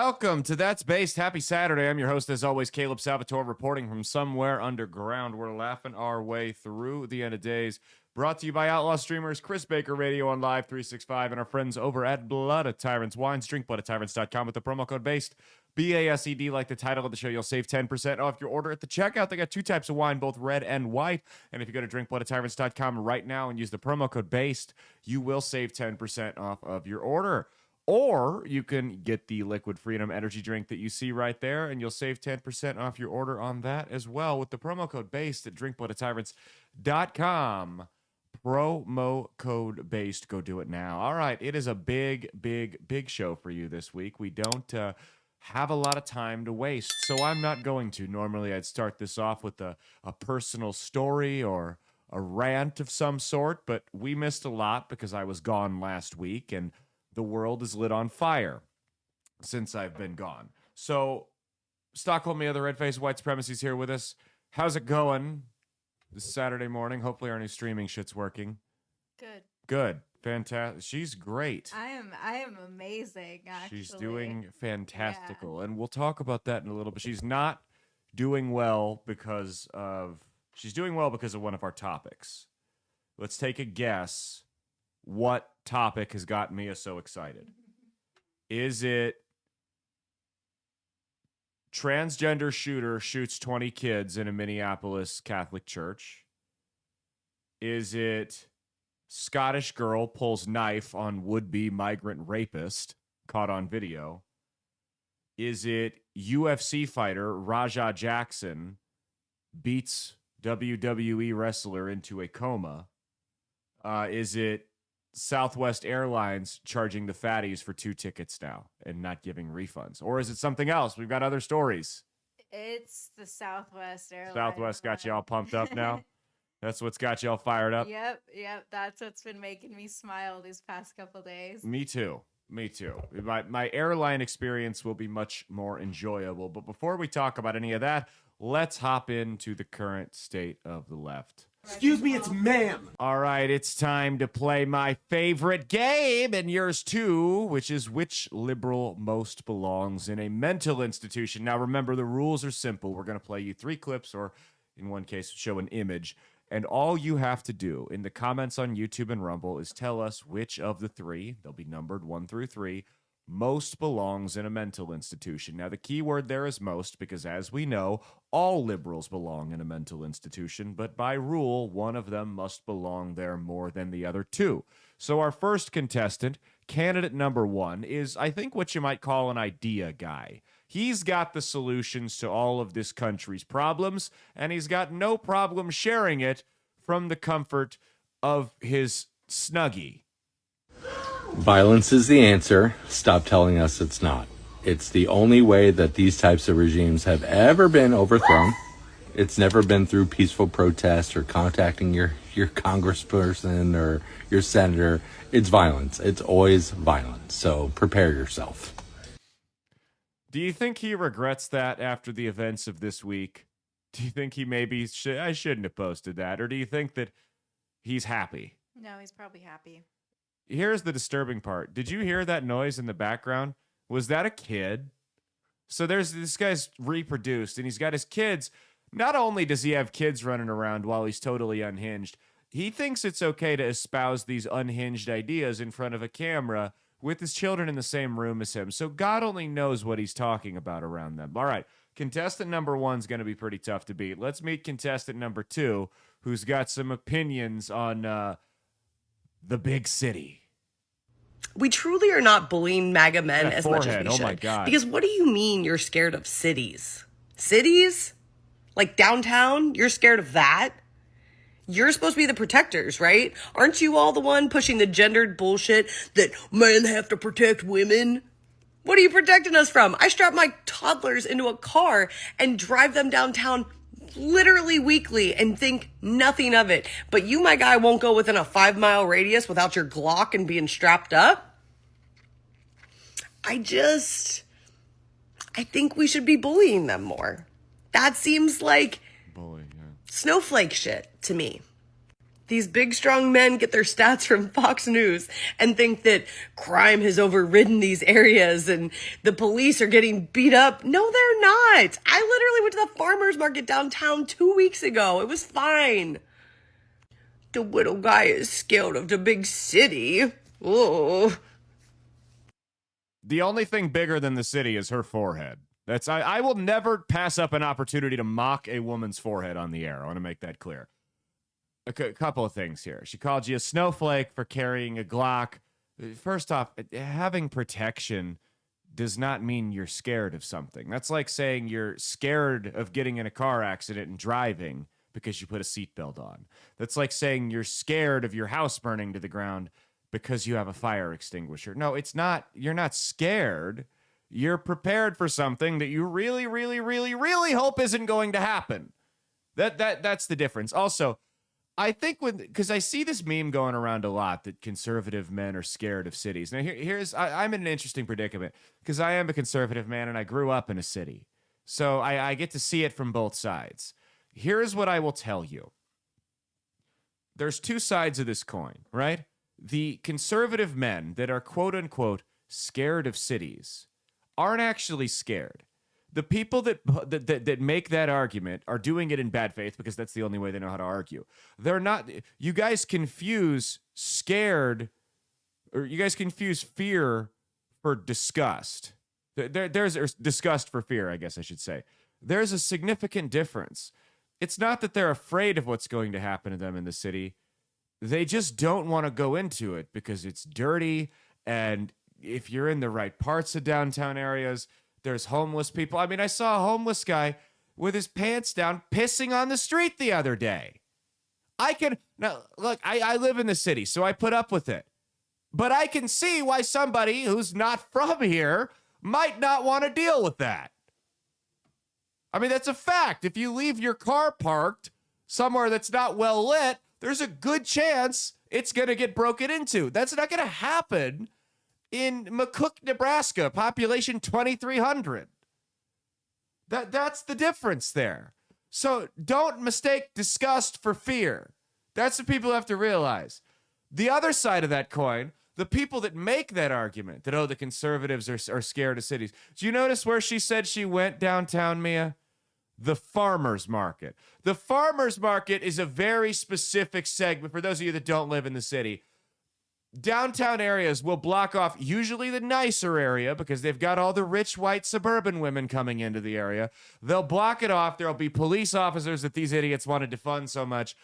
Welcome to That's Based. Happy Saturday. I'm your host, as always, Caleb Salvatore, reporting from somewhere underground. We're laughing our way through the end of days. Brought to you by Outlaw Streamers, Chris Baker Radio on Live 365, and our friends over at Blood of Tyrants Wines. Drink bloodoftyrants.com with the promo code BASED, BASED, like the title of the show. You'll save 10% off your order at the checkout. They got two types of wine, both red and white. And if you go to drinkbloodoftyrants.com right now and use the promo code BASED, you will save 10% off of your order. Or you can get the Liquid Freedom energy drink that you see right there, and you'll save 10% off your order on that as well with the promo code BASED at drinkbloodoftyrants.com. Promo code BASED. Go do it now. All right, it is a big show for you this week. We don't have a lot of time to waste, so I'm not going to. Normally, I'd start this off with a personal story or a rant of some sort, but we missed a lot because I was gone last week, and the world is lit on fire since I've been gone. So, Stockholm, the other red-faced white supremacy's here with us. How's it going this Saturday morning? Hopefully our new streaming shit's working. Good. Fantastic. She's great. I am amazing, actually. She's doing fantastical. Yeah. And we'll talk about that in a little bit. She's not doing well because of... She's doing well because of one of our topics. Let's take a guess. What topic has got Mia so excited? Is it transgender shooter shoots 20 kids in a Minneapolis Catholic church? Is it Scottish girl pulls knife on would-be migrant rapist caught on video? Is it UFC fighter Raja Jackson beats WWE wrestler into a coma? Is it Southwest Airlines charging the fatties for 2 tickets now and not giving refunds? Or is it something else? We've got other stories. It's the Southwest Airlines. Southwest got you all pumped up now? That's what's got you all fired up? Yep. That's what's been making me smile these past couple days. Me too. My airline experience will be much more enjoyable. But before we talk about any of that, let's hop into the current state of the left. Excuse me, it's ma'am. All right, it's time to play my favorite game, and yours too, which is which liberal most belongs in a mental institution. Now, remember, the rules are simple. We're going to play you 3 clips, or in one case, show an image. And all you have to do in the comments on YouTube and Rumble is tell us which of the 3, they'll be numbered 1 through 3, most belongs in a mental institution. Now, the key word there is most, because as we know, all liberals belong in a mental institution, but by rule, one of them must belong there more than the other 2. So our first contestant, candidate number 1, is, I think, what you might call an idea guy. He's got the solutions to all of this country's problems, and he's got no problem sharing it from the comfort of his Snuggie. Violence is the answer. Stop telling us it's not. It's the only way that these types of regimes have ever been overthrown. It's never been through peaceful protest or contacting your congressperson or your senator. It's violence. It's always violence. So prepare yourself. Do you think he regrets that after the events of this week? Do you think he maybe I shouldn't have posted that? Or do you think that he's happy? No, he's probably happy. Here's the disturbing part. Did you hear that noise in the background? Was that a kid? So there's this guy's reproduced, and he's got his kids. Not only does he have kids running around while he's totally unhinged, he thinks it's okay to espouse these unhinged ideas in front of a camera with his children in the same room as him. So God only knows what he's talking about around them. All right, contestant number 1 is going to be pretty tough to beat. Let's meet contestant number 2, who's got some opinions on the big city. We truly are not bullying MAGA men as much as we should. Oh my God. Because what do you mean you're scared of cities? Cities? Like downtown? You're scared of that? You're supposed to be the protectors, right? Aren't you all the one pushing the gendered bullshit that men have to protect women? What are you protecting us from? I strap my toddlers into a car and drive them downtown literally weekly and think nothing of it. But you, my guy, won't go within a 5-mile radius without your Glock and being strapped up? I think we should be bullying them more. That seems like snowflake shit to me. These big, strong men get their stats from Fox News and think that crime has overridden these areas and the police are getting beat up. No, they're not. I literally went to the farmer's market downtown 2 weeks ago. It was fine. The little guy is scared of the big city. Oh. The only thing bigger than the city is her forehead. I will never pass up an opportunity to mock a woman's forehead on the air. I want to make that clear. A couple of things here. She called you a snowflake for carrying a Glock. First off, having protection does not mean you're scared of something. That's like saying you're scared of getting in a car accident and driving because you put a seatbelt on. That's like saying you're scared of your house burning to the ground because you have a fire extinguisher. No, it's not. You're not scared. You're prepared for something that you really, really, really, really hope isn't going to happen. That's the difference. Also, I think because I see this meme going around a lot that conservative men are scared of cities. Now, I'm in an interesting predicament because I am a conservative man and I grew up in a city. So I get to see it from both sides. Here's what I will tell you. There's two sides of this coin, right? The conservative men that are quote unquote scared of cities aren't actually scared. The people that make that argument are doing it in bad faith because that's the only way they know how to argue. They're not. You guys confuse fear for disgust. There's disgust for fear, I guess I should say. There's a significant difference. It's not that they're afraid of what's going to happen to them in the city. They just don't want to go into it because it's dirty, and if you're in the right parts of downtown areas, there's homeless people. I mean, I saw a homeless guy with his pants down pissing on the street the other day. I live in the city, so I put up with it. But I can see why somebody who's not from here might not want to deal with that. I mean, that's a fact. If you leave your car parked somewhere that's not well lit, there's a good chance it's going to get broken into. That's not going to happen in McCook, Nebraska, population 2,300. That's the difference there. So don't mistake disgust for fear. That's what people have to realize. The other side of that coin, the people that make that argument that, oh, the conservatives are scared of cities. Do you notice where she said she went downtown, Mia? The farmer's market. The farmer's market is a very specific segment. For those of you that don't live in the city, downtown areas will block off usually the nicer area because they've got all the rich white suburban women coming into the area. They'll block it off. There'll be police officers that these idiots want to defund so much,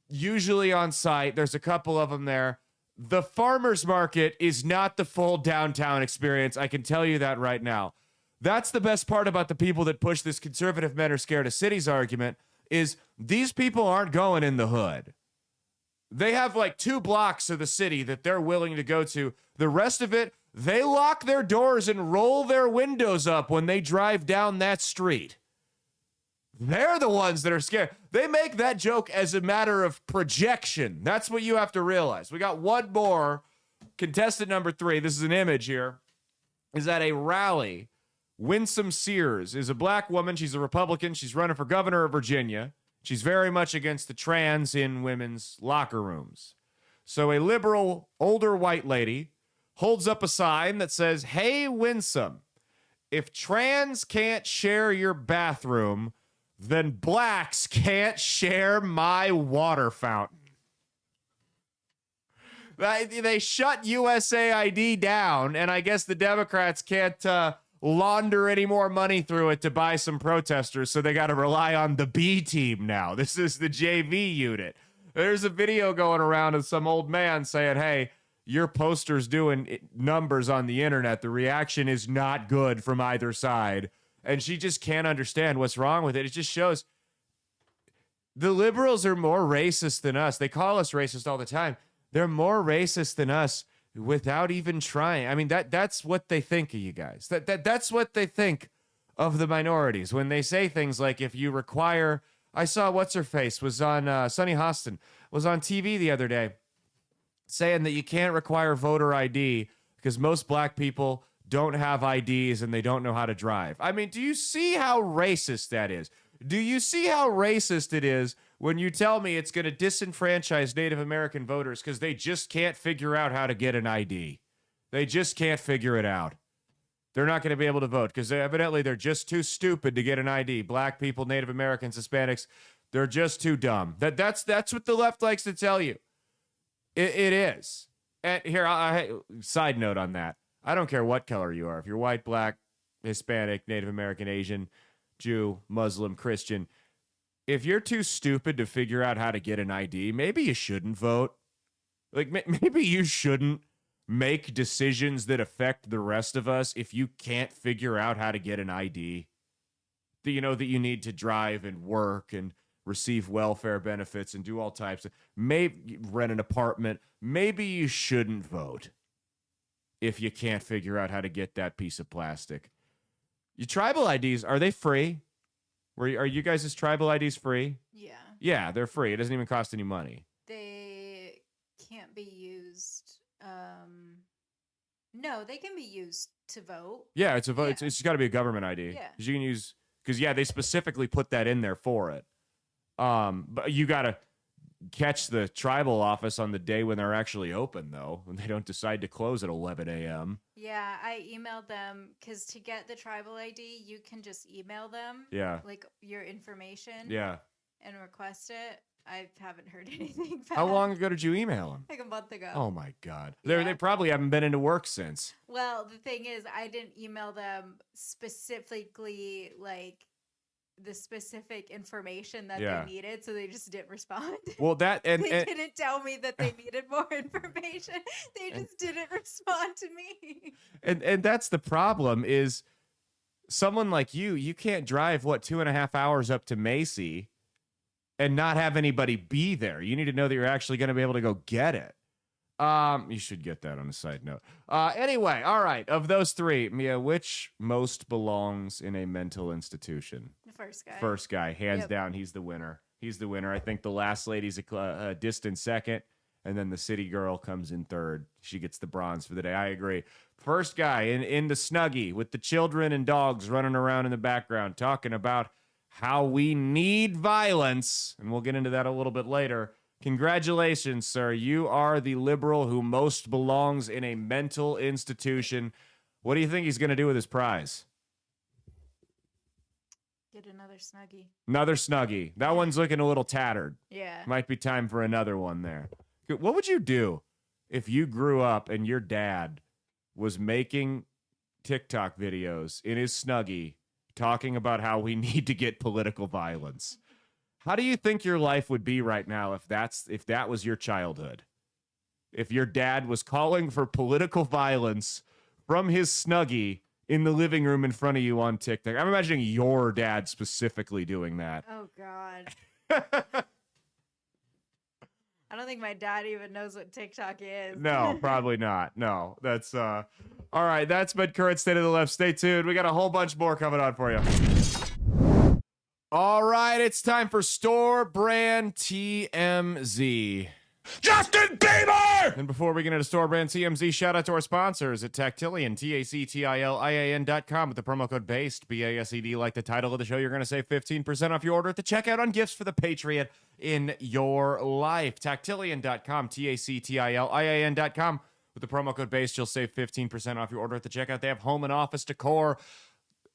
usually on site. There's a couple of them there. The farmer's market is not the full downtown experience. I can tell you that right now. That's the best part about the people that push this conservative men are scared of cities argument is these people aren't going in the hood. They have like 2 blocks of the city that they're willing to go to. The rest of it, they lock their doors and roll their windows up when they drive down that street. They're the ones that are scared. They make that joke as a matter of projection. That's what you have to realize. We got one more. Contestant number 3, this is an image here, is at a rally. Winsome Sears is a black woman. She's a Republican. She's running for governor of Virginia. She's very much against the trans in women's locker rooms. So a liberal, older white lady holds up a sign that says, "Hey, Winsome, if trans can't share your bathroom, then blacks can't share my water fountain." They shut USAID down, and I guess the Democrats can't launder any more money through it to buy some protesters, so they got to rely on the B team now. This is the JV unit. There's a video going around of some old man saying, "Hey, your poster's doing numbers on the internet. The reaction is not good from either side." And she just can't understand what's wrong with it. It just shows the liberals are more racist than us. They call us racist all the time. They're more racist than us without even trying. I mean, that's what they think of you guys. That's what they think of the minorities when they say things like, if you require, I saw what's her face was on Sunny Hostin was on TV the other day saying that you can't require voter ID because most black people don't have IDs and they don't know how to drive. I mean, do you see how racist that is? Do you see how racist it is when you tell me it's going to disenfranchise Native American voters because they just can't figure out how to get an ID. They just can't figure it out. They're not going to be able to vote because evidently they're just too stupid to get an ID. Black people, Native Americans, Hispanics, they're just too dumb. That's what the left likes to tell you. It is. And here, side note on that. I don't care what color you are. If you're white, black, Hispanic, Native American, Asian, Jew, Muslim, Christian, if you're too stupid to figure out how to get an ID, maybe you shouldn't vote. Like, maybe you shouldn't make decisions that affect the rest of us if you can't figure out how to get an ID. That you know that you need to drive and work and receive welfare benefits and do all types of, maybe rent an apartment. Maybe you shouldn't vote if you can't figure out how to get that piece of plastic. Your tribal IDs, are they free? Are you guys' tribal IDs free? Yeah. Yeah, they're free. It doesn't even cost any money. They can't be used. No, they can be used to vote. Yeah, it's a vote. Yeah. It's got to be a government ID. Yeah. You can use, because they specifically put that in there for it. But you got to catch the tribal office on the day when they're actually open, though, when they don't decide to close at 11 a.m. Yeah, I emailed them because to get the tribal ID, you can just email them. Yeah. Like your information. Yeah. And request it. I haven't heard anything back. How long ago did you email them? Like a month ago. Oh my God. Yeah. They probably haven't been into work since. Well, the thing is, I didn't email them specifically like the specific information that Yeah. they needed, so they just didn't respond. Well, that and They didn't tell me that they needed more information. They just didn't respond to me. and that's the problem is someone like you can't drive 2.5 hours up to Macy and not have anybody be there. You need to know that you're actually going to be able to go get it. You should get that on a side note. Anyway, all right. Of those three, Mia, which most belongs in a mental institution? The first guy. First guy, hands Yep. down. He's the winner. I think the last lady's a distant second, and then the city girl comes in third. She gets the bronze for the day. I agree. First guy in the Snuggie with the children and dogs running around in the background talking about how we need violence, and we'll get into that a little bit later. Congratulations, sir. You are the liberal who most belongs in a mental institution. What do you think he's going to do with his prize? Get another Snuggie. Another Snuggie. That one's looking a little tattered. Yeah. Might be time for another one there. What would you do if you grew up and your dad was making TikTok videos in his Snuggie talking about how we need to get political violence? How do you think your life would be right now if that was your childhood? If your dad was calling for political violence from his Snuggie in the living room in front of you on TikTok. I'm imagining your dad specifically doing that. Oh, God. I don't think my dad even knows what TikTok is. No, probably not. No, that's all right. That's been current state of the left. Stay tuned. We got a whole bunch more coming on for you. All right, it's time for store brand TMZ. Justin Bieber! And before we get into store brand TMZ, shout out to our sponsors at Tactilian, TACTILIAN.com with the promo code BASED, BASED, like the title of the show. You're going to save 15% off your order at the checkout on gifts for the Patriot in your life. Tactilian.com, TACTILIAN.com with the promo code BASED. You'll save 15% off your order at the checkout. They have home and office decor,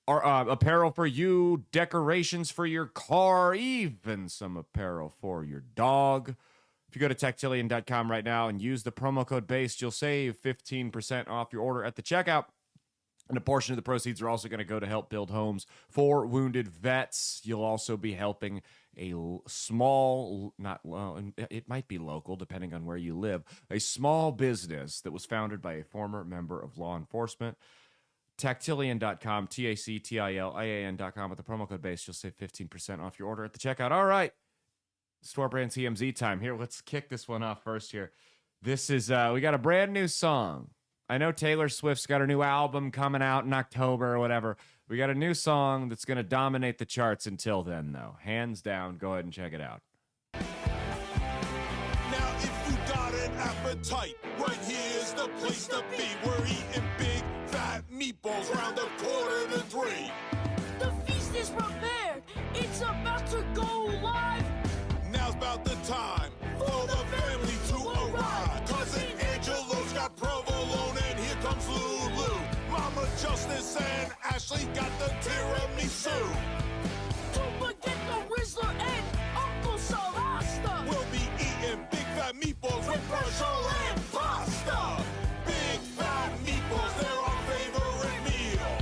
apparel for you, decorations for your car, even some apparel for your dog. If you go to tactilian.com right now and use the promo code BASED, you'll save 15% off your order at the checkout. And a portion of the proceeds are also going to go to help build homes for wounded vets. You'll also be helping a small, it might be local depending on where you live, a small business that was founded by a former member of law enforcement. Tactilian.com, TACTILIAN.com with the promo code BASED. You'll save 15% off your order at the checkout. All right. Store brand TMZ time. Here, let's kick this one off first here. This is, we got a brand new song. I know Taylor Swift's got a new album coming out in October or whatever. We got a new song that's going to dominate the charts until then, though. Hands down. Go ahead and check it out. Now, if you got an appetite, right here's the place to be. We're eating big, fat meatballs round the 2:45. The feast is prepared. It's about to go live. Now about the time for the family to arrive. Cousin Angelo's got provolone and here comes Lulu. Mama Justice and Ashley got the tiramisu. Don't forget the Rizzler and Uncle Solasta. We'll be eating big fat meatballs with Virgil and pasta. Big fat meatballs, they're our favorite meal.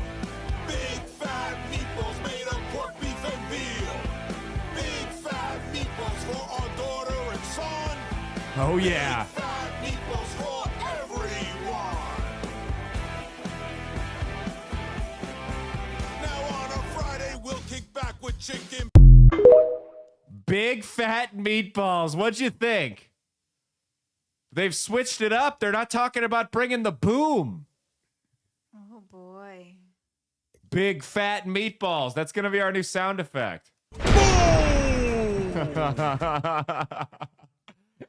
Big fat meatballs made of pork, beef, and veal. Big fat meatballs for our daughter and son. Oh, yeah. Big fat meatballs for everyone. Now on a Friday, we'll kick back with chicken. Big fat meatballs. What'd you think? They've switched it up. They're not talking about bringing the boom. Oh boy. Big fat meatballs. That's going to be our new sound effect.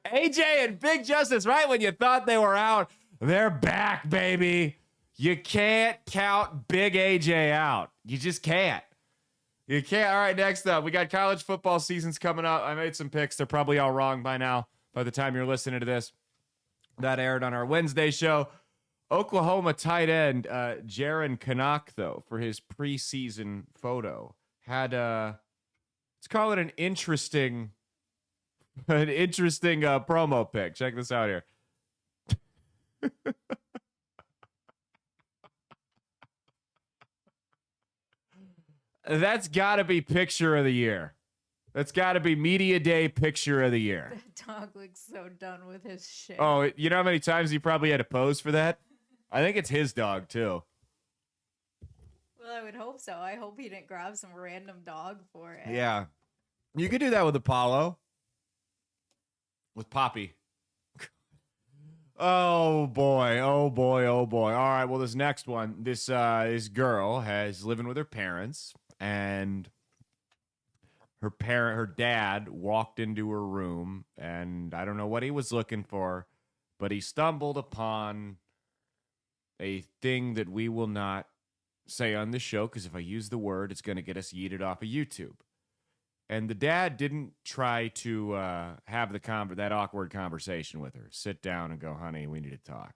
AJ and Big Justice, right when you thought they were out, they're back, baby. You can't count Big AJ out. You just can't. You can't. All right, next up, we got college football seasons coming up. I made some picks. They're probably all wrong by now by the time you're listening to this. That aired on our Wednesday show. Oklahoma tight end Jaron Canuck, though, for his preseason photo, had let's call it an interesting promo pic. Check this out here. That's got to be picture of the year. That's got to be media day picture of the year. That dog looks so done with his shit. Oh, you know how many times he probably had to pose for that? I think it's his dog, too. Well, I would hope so. I hope he didn't grab some random dog for it. Yeah. You could do that with Apollo. With Poppy. Oh, boy. Oh, boy. Oh, boy. All right, well, this next one. This girl is living with her parents, and her dad walked into her room, and I don't know what he was looking for, but he stumbled upon a thing that we will not say on the show, because if I use the word, it's going to get us yeeted off of YouTube. And the dad didn't try to have that awkward conversation with her. Sit down and go, honey, we need to talk.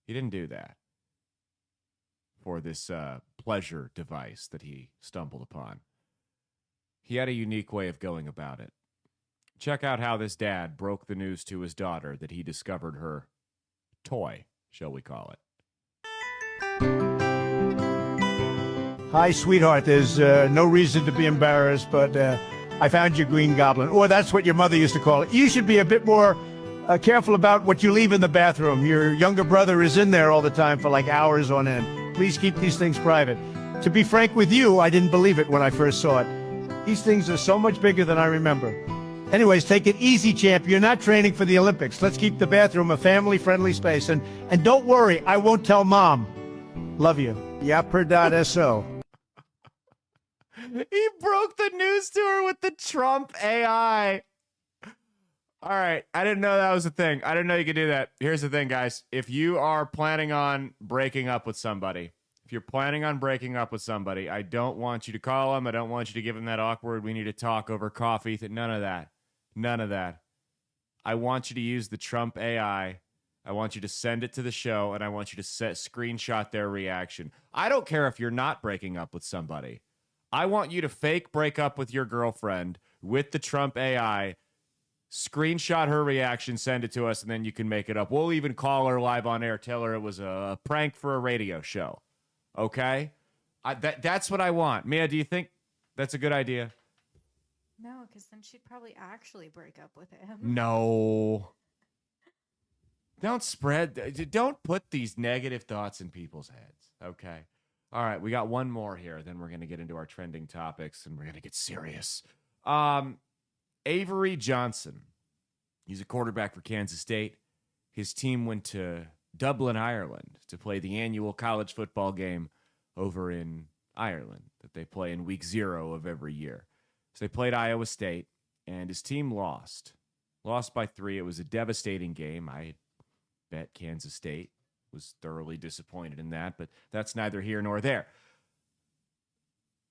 He didn't do that for this pleasure device that he stumbled upon. He had a unique way of going about it. Check out how this dad broke the news to his daughter that he discovered her toy, shall we call it. Hi, sweetheart. There's no reason to be embarrassed, but I found your green goblin. Or that's what your mother used to call it. You should be a bit more careful about what you leave in the bathroom. Your younger brother is in there all the time for like hours on end. Please keep these things private. To be frank with you, I didn't believe it when I first saw it. These things are so much bigger than I remember. Anyways, take it easy, champ. You're not training for the Olympics. Let's keep the bathroom a family-friendly space. And don't worry, I won't tell Mom. Love you. Yapper.so. He broke the news to her with the Trump AI. All right. I didn't know that was a thing. I didn't know you could do that. Here's the thing, guys. If you are planning on breaking up with somebody, I don't want you to call them. I don't want you to give them that awkward, we need to talk over coffee. None of that. None of that. I want you to use the Trump AI. I want you to send it to the show, and I want you to screenshot their reaction. I don't care if you're not breaking up with somebody. I want you to fake break up with your girlfriend with the Trump AI, screenshot her reaction, send it to us, and then you can make it up. We'll even call her live on air, tell her it was a prank for a radio show. Okay? That's what I want. Mia, do you think that's a good idea? No, because then she'd probably actually break up with him. No. Don't put these negative thoughts in people's heads, okay? All right, we got one more here. Then we're going to get into our trending topics, and we're going to get serious. Avery Johnson. He's a quarterback for Kansas State. His team went to Dublin, Ireland, to play the annual college football game over in Ireland that they play in week 0 of every year. So they played Iowa State, and his team lost. Lost by 3. It was a devastating game. I bet Kansas State was thoroughly disappointed in that, but that's neither here nor there.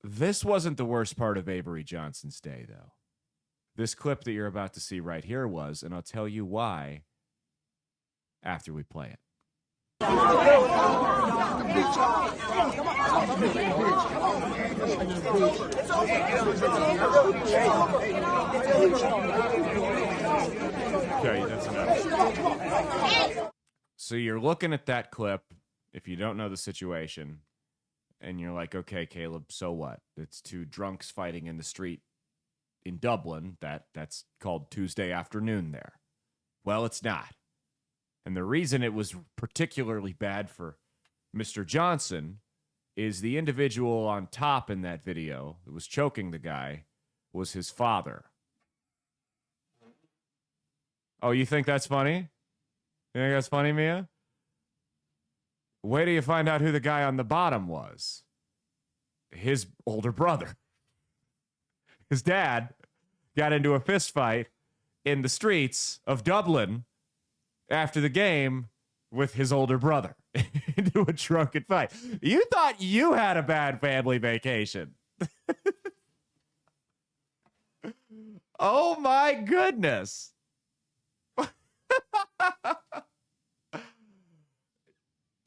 This wasn't the worst part of Avery Johnson's day, though. this clip that you're about to see right here was, and I'll tell you why after we play it. Okay, that's enough. So you're looking at that clip, if you don't know the situation, and you're like, okay, Caleb, so what? It's two drunks fighting in the street in Dublin. That's called Tuesday afternoon there. Well, it's not. And the reason it was particularly bad for Mr. Johnson is the individual on top in that video that was choking the guy was his father. Oh, you think that's funny? You think that's funny, Mia? Wait till you find out who the guy on the bottom was. His older brother. His dad got into a fist fight in the streets of Dublin after the game with his older brother into a drunken fight. You thought you had a bad family vacation. Oh my goodness.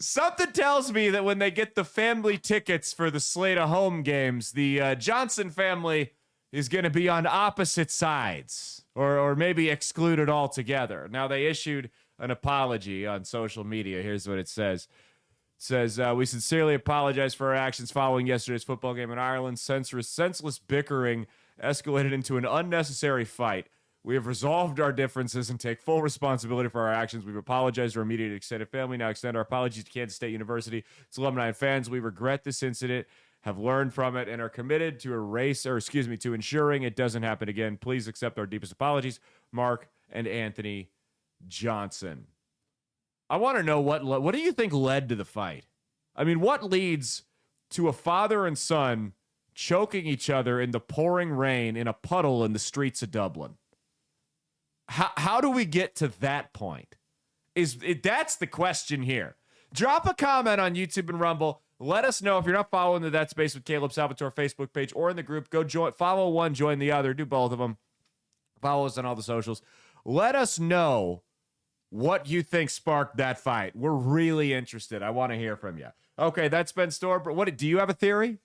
Something tells me that when they get the family tickets for the slate of home games, the Johnson family is going to be on opposite sides or maybe excluded altogether. Now, they issued an apology on social media. Here's what it says. It says, we sincerely apologize for our actions following yesterday's football game in Ireland. Senseless bickering escalated into an unnecessary fight. We have resolved our differences and take full responsibility for our actions. We've apologized to our immediate extended family. Now extend our apologies to Kansas State University, its alumni and fans. We regret this incident, have learned from it, and are committed to to ensuring it doesn't happen again. Please accept our deepest apologies, Mark and Anthony Johnson. I want to know what do you think led to the fight? I mean, what leads to a father and son choking each other in the pouring rain in a puddle in the streets of Dublin? How do we get to that point? That's the question here. Drop a comment on YouTube and Rumble. Let us know if you're not following the That Space with Caleb Salvatore Facebook page or in the group. Go follow one, join the other. Do both of them. Follow us on all the socials. Let us know what you think sparked that fight. We're really interested. I want to hear from you. Okay, that's been Storm. What do you have a theory?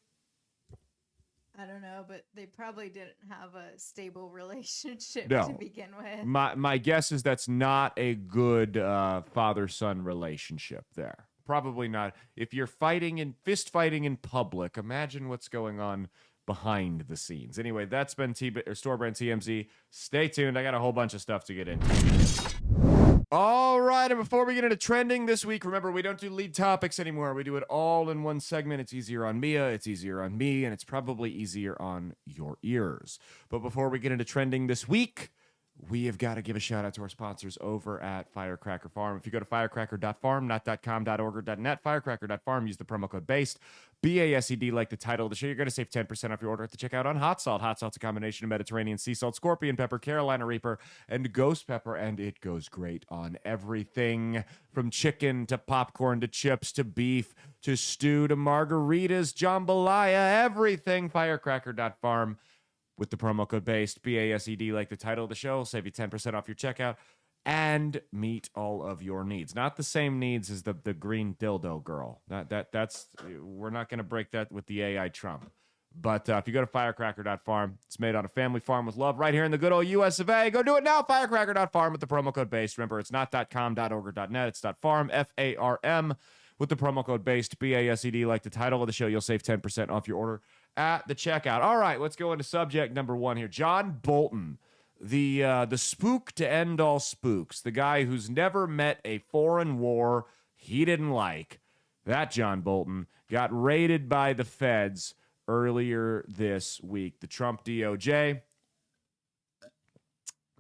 I don't know, but they probably didn't have a stable relationship No. to begin with. My guess is that's not a good father-son relationship there. Probably not. If you're fist fighting in public, imagine what's going on behind the scenes. Anyway, that's been Store Brand TMZ. Stay tuned. I got a whole bunch of stuff to get into. All right, and before we get into trending this week, remember, we don't do lead topics anymore. We do it all in one segment. It's easier on Mia, it's easier on me, and it's probably easier on your ears. But before we get into trending this week, we have got to give a shout out to our sponsors over at Firecracker Farm. If you go to firecracker.farm, not .com, .org, or .net, firecracker.farm, use the promo code BASED, B-A-S-E-D, like the title of the show. You're going to save 10% off your order at the checkout on hot salt. Hot salt's a combination of Mediterranean sea salt, scorpion pepper, Carolina Reaper, and ghost pepper, and it goes great on everything from chicken to popcorn to chips to beef to stew to margaritas, jambalaya, everything. Firecracker.farm. With the promo code BASED, B-A-S-E-D, like the title of the show, save you 10% off your checkout and meet all of your needs. Not the same needs as the green dildo girl. That's we're not going to break that with the AI Trump. But if you go to firecracker.farm, it's made on a family farm with love right here in the good old US of A. Go do it now, firecracker.farm with the promo code BASED. Remember, it's not .com, .org, or .net. It's .farm, F-A-R-M. With the promo code BASED, B-A-S-E-D, like the title of the show, you'll save 10% off your order at the checkout. All right, let's go into subject number one here. John Bolton, the spook to end all spooks, the guy who's never met a foreign war he didn't like. That John Bolton got raided by the feds earlier this week. The Trump DOJ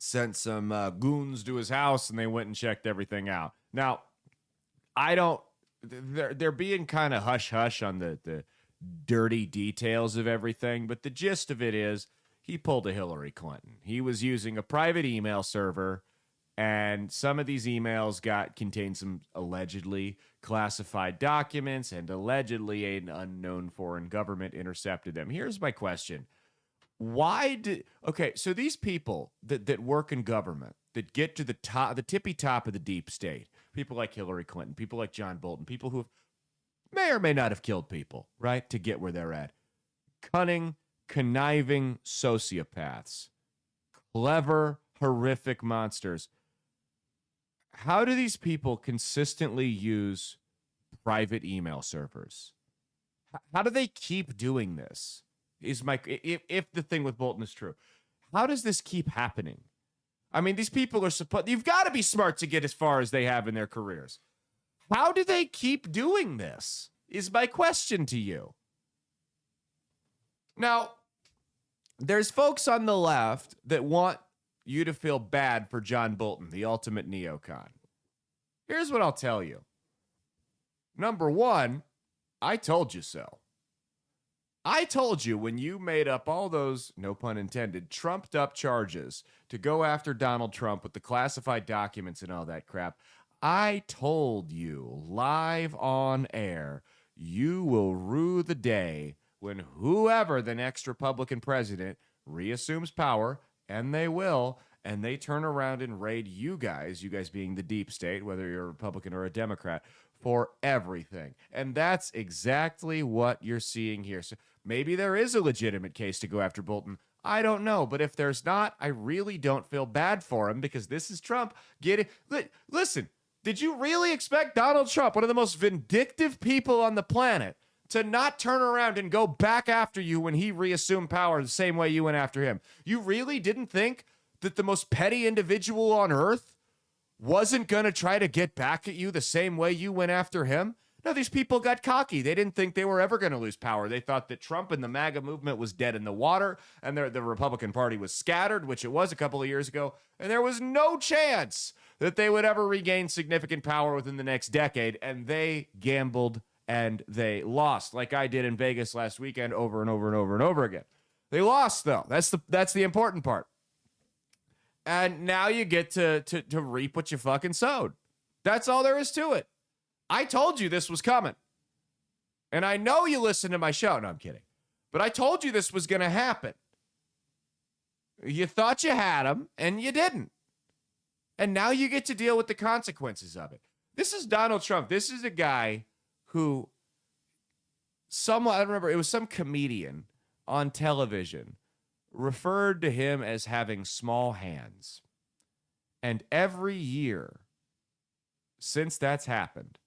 sent some goons to his house, and they went and checked everything out. Now, they're being kind of hush-hush on the dirty details of everything, but the gist of it is he pulled a Hillary Clinton. He was using a private email server, and some of these emails contained some allegedly classified documents, and allegedly an unknown foreign government intercepted them. Here's my question. Why did okay? So these people that work in government that get to the top, the tippy top of the deep state, people like Hillary Clinton, people like John Bolton, people who may or may not have killed people, right, to get where they're at. Cunning, conniving sociopaths, clever, horrific monsters. How do these people consistently use private email servers? How do they keep doing this? Is my if the thing with Bolton is true, how does this keep happening? I mean, these people are supposed. You've got to be smart to get as far as they have in their careers. How do they keep doing this? Is my question to you. Now, there's folks on the left that want you to feel bad for John Bolton, the ultimate neocon. Here's what I'll tell you. Number one, I told you so. I told you when you made up all those, no pun intended, trumped up charges to go after Donald Trump with the classified documents and all that crap. I told you live on air, you will rue the day when whoever the next Republican president reassumes power, and they will, and they turn around and raid you guys being the deep state, whether you're a Republican or a Democrat, for everything. And that's exactly what you're seeing here. So maybe there is a legitimate case to go after Bolton. I don't know. But if there's not, I really don't feel bad for him because this is Trump getting... Listen, did you really expect Donald Trump, one of the most vindictive people on the planet, to not turn around and go back after you when he reassumed power the same way you went after him? You really didn't think that the most petty individual on earth wasn't going to try to get back at you the same way you went after him? No, these people got cocky. They didn't think they were ever going to lose power. They thought that Trump and the MAGA movement was dead in the water, and the Republican Party was scattered, which it was a couple of years ago, and there was no chance that they would ever regain significant power within the next decade, and they gambled and they lost, like I did in Vegas last weekend over and over and over and over again. They lost, though. That's the important part. And now you get to reap what you fucking sowed. That's all there is to it. I told you this was coming. And I know you listen to my show. No, I'm kidding. But I told you this was going to happen. You thought you had him, and you didn't. And now you get to deal with the consequences of it. This is Donald Trump. This is a guy who I don't remember, it was some comedian on television referred to him as having small hands. And every year since that's happened,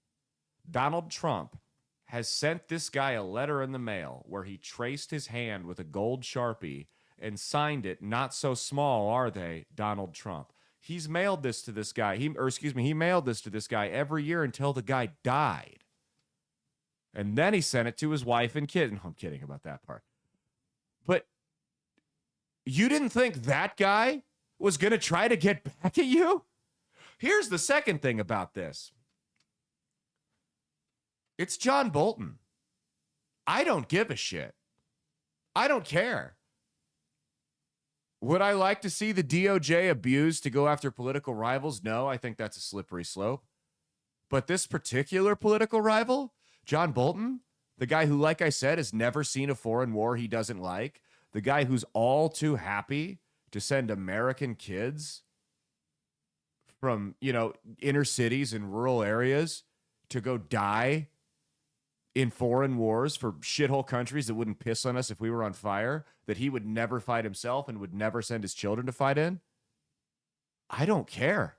Donald Trump has sent this guy a letter in the mail where he traced his hand with a gold Sharpie and signed it, "Not so small, are they, Donald Trump?" He's mailed this to this guy. He mailed this to this guy every year until the guy died. And then he sent it to his wife and kid. No, I'm kidding about that part. But you didn't think that guy was going to try to get back at you? Here's the second thing about this. It's John Bolton. I don't give a shit. I don't care. Would I like to see the DOJ abused to go after political rivals? No, I think that's a slippery slope. But this particular political rival, John Bolton, the guy who, like I said, has never seen a foreign war he doesn't like, the guy who's all too happy to send American kids from, inner cities and rural areas to go die in foreign wars for shithole countries that wouldn't piss on us if we were on fire, that he would never fight himself and would never send his children to fight in? I don't care.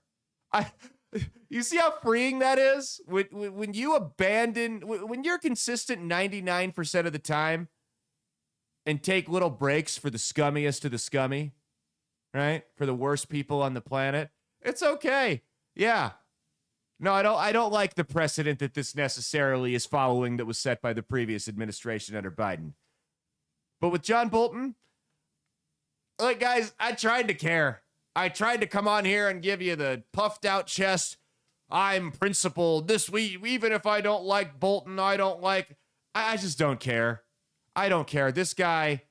You see how freeing that is? When you abandon, when you're consistent 99% of the time and take little breaks for the scummiest of the scummy, right? For the worst people on the planet, it's okay. Yeah. No, I don't like the precedent that this necessarily is following that was set by the previous administration under Biden. But with John Bolton, like, guys, I tried to care. I tried to come on here and give you the puffed out chest. I'm principled. This week, even if I don't like Bolton, I just don't care. I don't care. This guy,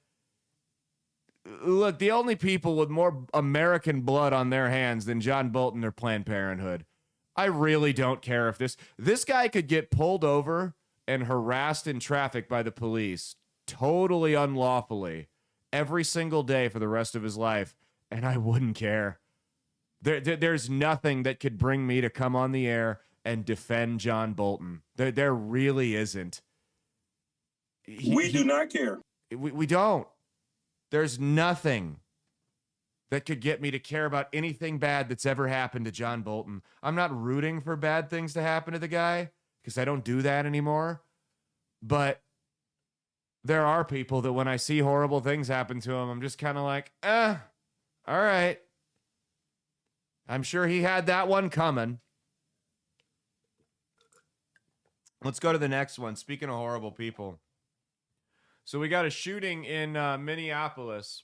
look, the only people with more American blood on their hands than John Bolton are Planned Parenthood. I really don't care if this guy could get pulled over and harassed in traffic by the police totally unlawfully every single day for the rest of his life, and I wouldn't care. There's nothing that could bring me to come on the air and defend John Bolton. There really isn't. We do not care. We don't. There's nothing that could get me to care about anything bad that's ever happened to John Bolton. I'm not rooting for bad things to happen to the guy because I don't do that anymore. But there are people that when I see horrible things happen to him, I'm just kind of like, all right. I'm sure he had that one coming. Let's go to the next one. Speaking of horrible people. So we got a shooting in Minneapolis,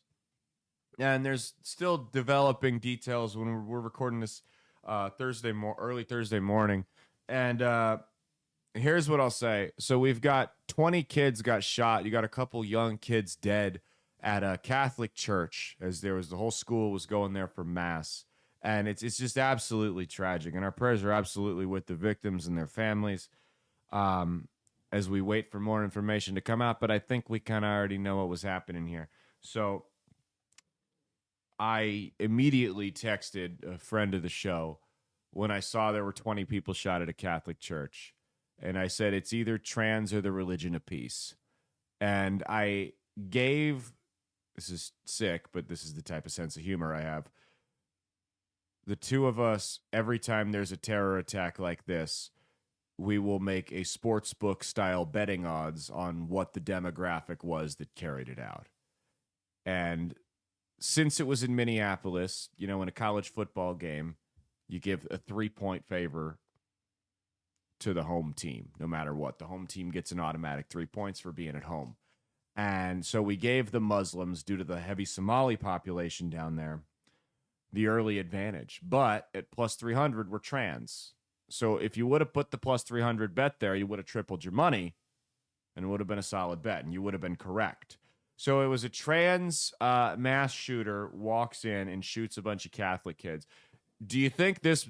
and there's still developing details when we're recording this early Thursday morning. And here's what I'll say. So we've got 20 kids got shot. You got a couple young kids dead at a Catholic church as the whole school was going there for mass. And it's just absolutely tragic. And our prayers are absolutely with the victims and their families as we wait for more information to come out. But I think we kind of already know what was happening here. So I immediately texted a friend of the show when I saw there were 20 people shot at a Catholic church. And I said, it's either trans or the religion of peace. And I gave, this is sick, but this is the type of sense of humor I have. The two of us, every time there's a terror attack like this, we will make a sports book style betting odds on what the demographic was that carried it out. And since it was in Minneapolis, in a college football game, you give a 3-point favor to the home team, no matter what. The home team gets an automatic 3 points for being at home. And so we gave the Muslims, due to the heavy Somali population down there, the early advantage. But at plus 300, we're trans. So if you would have put the plus 300 bet there, you would have tripled your money, and it would have been a solid bet, and you would have been correct. So it was a trans mass shooter walks in and shoots a bunch of Catholic kids. Do you think this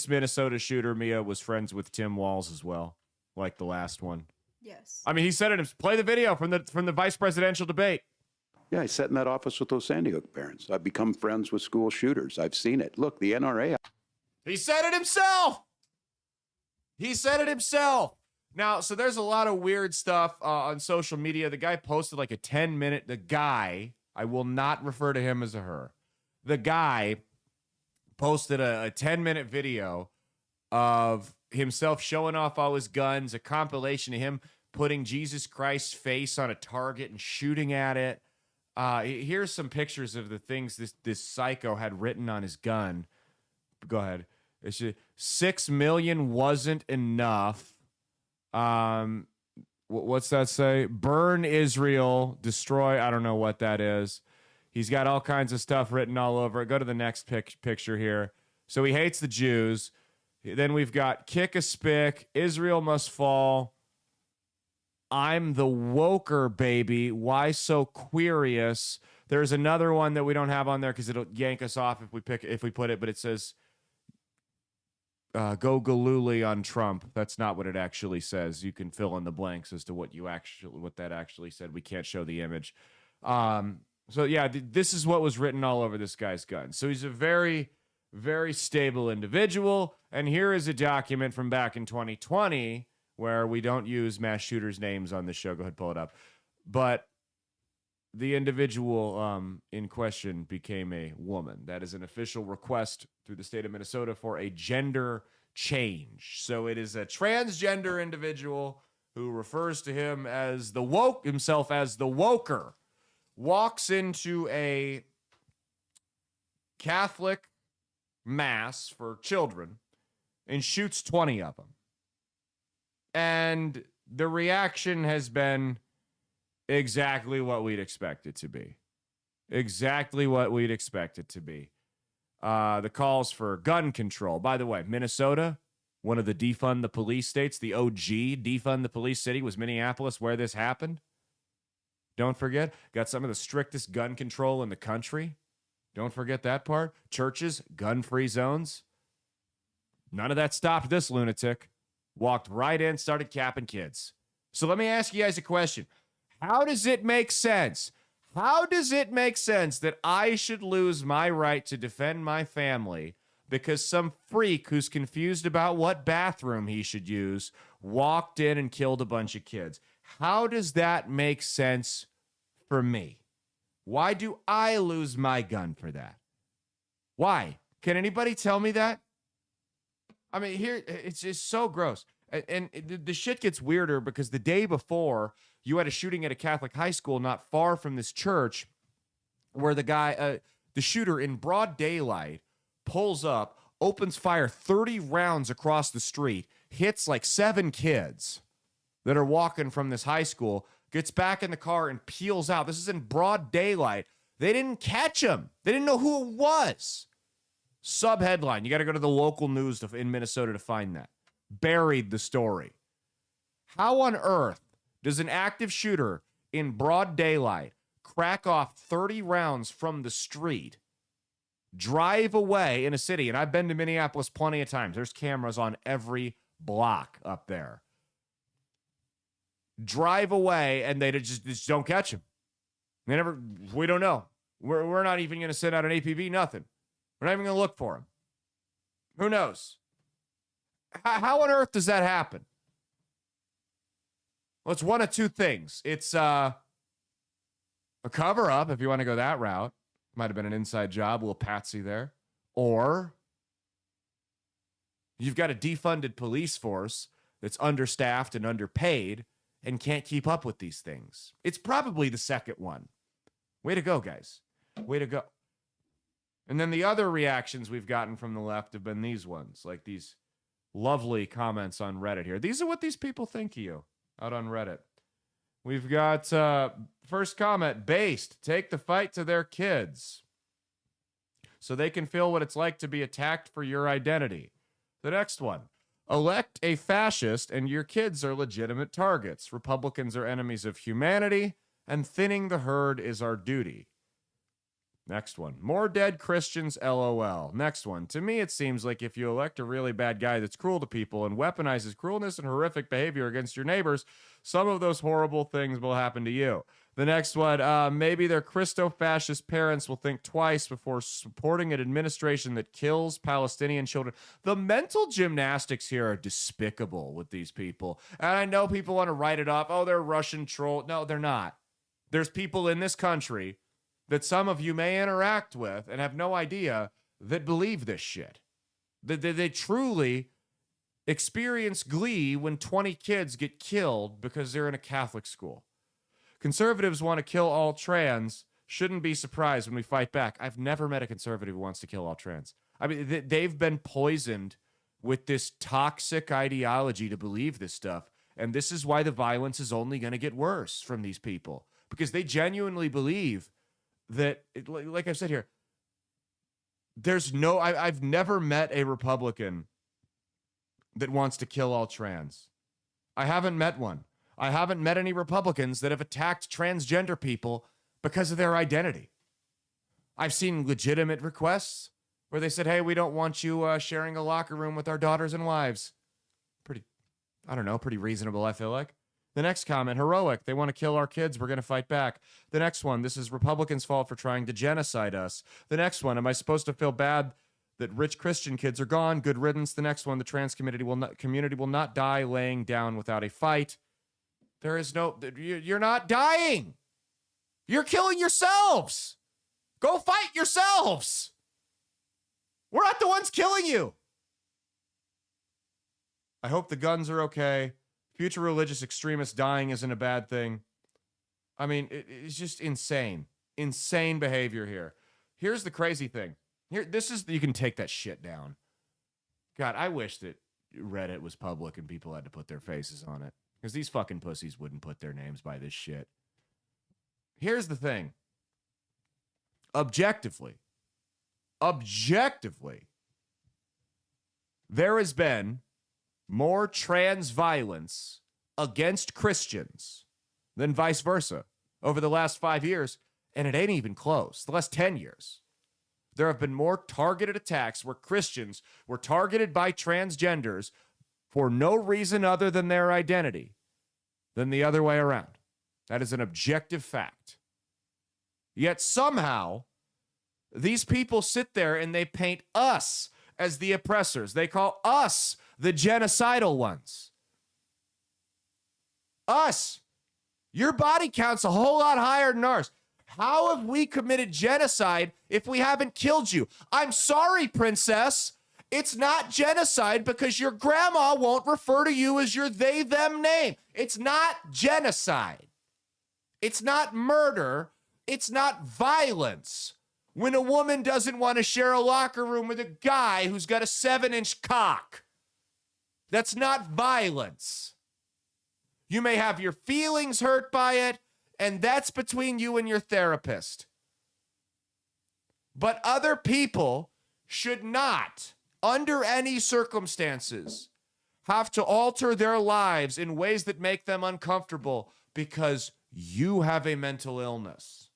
Minnesota shooter, Mia, was friends with Tim Walz as well, like the last one? Yes. I mean, he said it. Play the video from the vice presidential debate. Yeah, I sat in that office with those Sandy Hook parents. I've become friends with school shooters. I've seen it. Look, the NRA. He said it himself. Now, so there's a lot of weird stuff on social media. The guy posted like a 10-minute. The guy, I will not refer to him as a her. The guy posted a 10-minute video of himself showing off all his guns, a compilation of him putting Jesus Christ's face on a target and shooting at it. Here's some pictures of the things this psycho had written on his gun. Go ahead. It's just, 6 million wasn't enough. What's that say? Burn Israel, destroy. I don't know what that is. He's got all kinds of stuff written all over it. Go to the next picture here. So he hates the Jews. Then we've got kick a spick. Israel must fall. I'm the woker baby. Why so queerious? There's another one that we don't have on there because it'll yank us off if we put it. But it says, "Go Galooly on Trump." That's not what it actually says. You can fill in the blanks as to what that actually said. We can't show the image. So yeah, this is what was written all over this guy's gun. So he's a very, very stable individual. And here is a document from back in 2020 where we don't use mass shooters' names on the show. Go ahead, pull it up. But the individual in question became a woman. That is an official request through the state of Minnesota for a gender change. So it is a transgender individual who refers to himself as the woker, walks into a Catholic mass for children and shoots 20 of them. And the reaction has been exactly what we'd expect it to be. Exactly what we'd expect it to be. The calls for gun control. By the way, Minnesota, one of the defund the police states, the OG defund the police city was Minneapolis, where this happened. Don't forget, got some of the strictest gun control in the country. Don't forget that part. Churches, gun-free zones. None of that stopped this lunatic. Walked right in, started capping kids. So let me ask you guys a question. How does it make sense? How does it make sense that I should lose my right to defend my family because some freak who's confused about what bathroom he should use walked in and killed a bunch of kids? How does that make sense for me? Why do I lose my gun for that? Why? Can anybody tell me that? I mean, here, it's just so gross. And the shit gets weirder because the day before, you had a shooting at a Catholic high school not far from this church where the shooter in broad daylight pulls up, opens fire 30 rounds across the street, hits like 7 kids that are walking from this high school, gets back in the car and peels out. This is in broad daylight. They didn't catch him. They didn't know who it was. Subheadline. You got to go to the local news in Minnesota to find that. Buried the story. How on earth does an active shooter in broad daylight crack off 30 rounds from the street, drive away in a city? And I've been to Minneapolis plenty of times. There's cameras on every block up there. Drive away and they just don't catch him. We don't know. We're not even going to send out an APB, nothing. We're not even going to look for him. Who knows? How on earth does that happen? Well, it's one of two things. It's a cover-up, if you want to go that route. Might have been an inside job, a little patsy there. Or you've got a defunded police force that's understaffed and underpaid and can't keep up with these things. It's probably the second one. Way to go, guys. Way to go. And then the other reactions we've gotten from the left have been these ones, like these lovely comments on Reddit here. These are what these people think of you out on Reddit. We've got first comment, based, take the fight to their kids so they can feel what it's like to be attacked for your identity. The next one, elect a fascist and your kids are legitimate targets. Republicans are enemies of humanity and thinning the herd is our duty. Next one. More dead Christians, LOL. Next one. To me, it seems like if you elect a really bad guy that's cruel to people and weaponizes cruelness and horrific behavior against your neighbors, some of those horrible things will happen to you. The next one. Maybe their Christo-fascist parents will think twice before supporting an administration that kills Palestinian children. The mental gymnastics here are despicable with these people. And I know people want to write it off. Oh, they're Russian troll. No, they're not. There's people in this country that some of you may interact with and have no idea that believe this shit. They truly experience glee when 20 kids get killed because they're in a Catholic school. Conservatives want to kill all trans. Shouldn't be surprised when we fight back. I've never met a conservative who wants to kill all trans. I mean, they've been poisoned with this toxic ideology to believe this stuff. And this is why the violence is only going to get worse from these people. Because they genuinely believe that, like I've said here, I've never met a Republican that wants to kill all trans. I haven't met one. I haven't met any Republicans that have attacked transgender people because of their identity. I've seen legitimate requests where they said, hey, we don't want you sharing a locker room with our daughters and wives. Pretty reasonable, I feel like. The next comment, heroic. They want to kill our kids. We're going to fight back. The next one, this is Republicans' fault for trying to genocide us. The next one, am I supposed to feel bad that rich Christian kids are gone? Good riddance. The next one, the trans community will not die laying down without a fight. There is no, you're not dying. You're killing yourselves. Go fight yourselves. We're not the ones killing you. I hope the guns are okay. Future religious extremists dying isn't a bad thing. I mean, it's just insane. Insane behavior here. Here's the crazy thing. You can take that shit down. God, I wish that Reddit was public and people had to put their faces on it. Because these fucking pussies wouldn't put their names by this shit. Here's the thing. Objectively, there has been more trans violence against Christians than vice versa over the last 5 years, and it ain't even close. The last 10 years. There have been more targeted attacks where Christians were targeted by transgenders for no reason other than their identity than the other way around. That is an objective fact. Yet somehow, these people sit there and they paint us as the oppressors. They call us the genocidal ones. Us. Your body count's a whole lot higher than ours. How have we committed genocide if we haven't killed you? I'm sorry, princess. It's not genocide because your grandma won't refer to you as your they, them name. It's not genocide. It's not murder. It's not violence. When a woman doesn't want to share a locker room with a guy who's got a 7-inch cock, that's not violence. You may have your feelings hurt by it, and that's between you and your therapist. But other people should not, under any circumstances, have to alter their lives in ways that make them uncomfortable because you have a mental illness.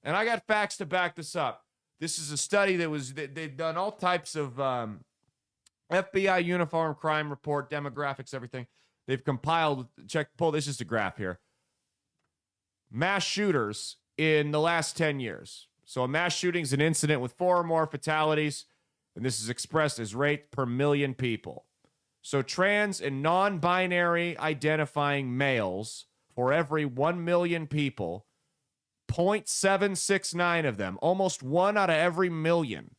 And I got facts to back this up. This is a study they've done all types of FBI uniform crime report, demographics, everything. They've compiled, this is a graph here. Mass shooters in the last 10 years. So a mass shooting is an incident with 4 or more fatalities, and this is expressed as rate per million people. So trans and non-binary identifying males, for every 1 million people, 0.769 of them, almost 1 out of every million,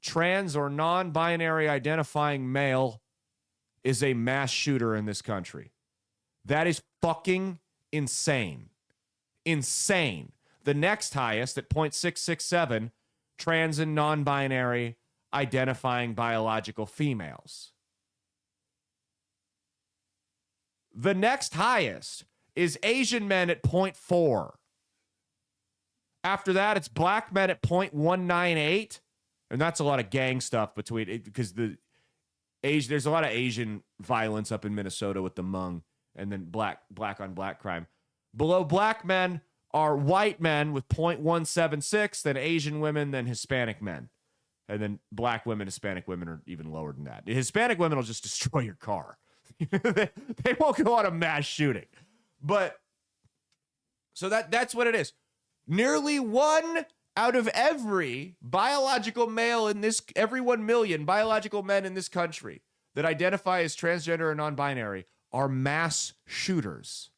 trans or non-binary identifying male is a mass shooter in this country. That is fucking insane. Insane. The next highest at 0.667, trans and non-binary identifying biological females. The next highest is Asian men at 0.4. After that, it's black men at 0.198. And that's a lot of gang stuff between it because there's a lot of Asian violence up in Minnesota with the Hmong and then black on black crime. Below black men are white men with 0.176, then Asian women, then Hispanic men. And then black women, Hispanic women are even lower than that. Hispanic women will just destroy your car. they won't go on a mass shooting. But so that's what it is. Nearly 1 out of every biological male in this, every 1 million biological men in this country that identify as transgender or non-binary are mass shooters.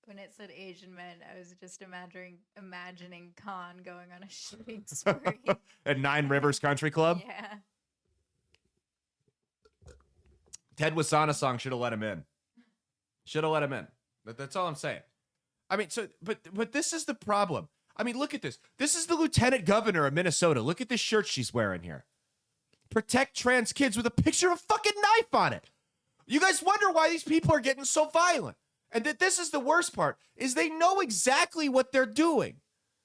When it said Asian men, I was just imagining Khan going on a shooting spree. At Nine Rivers Country Club? Yeah. Ted Wasana should have let him in. Should have let him in. That's all I'm saying. I mean, but this is the problem. I mean, look at this. This is the lieutenant governor of Minnesota. Look at this shirt she's wearing here. Protect trans kids with a picture of a fucking knife on it. You guys wonder why these people are getting so violent. And that this is the worst part, is they know exactly what they're doing.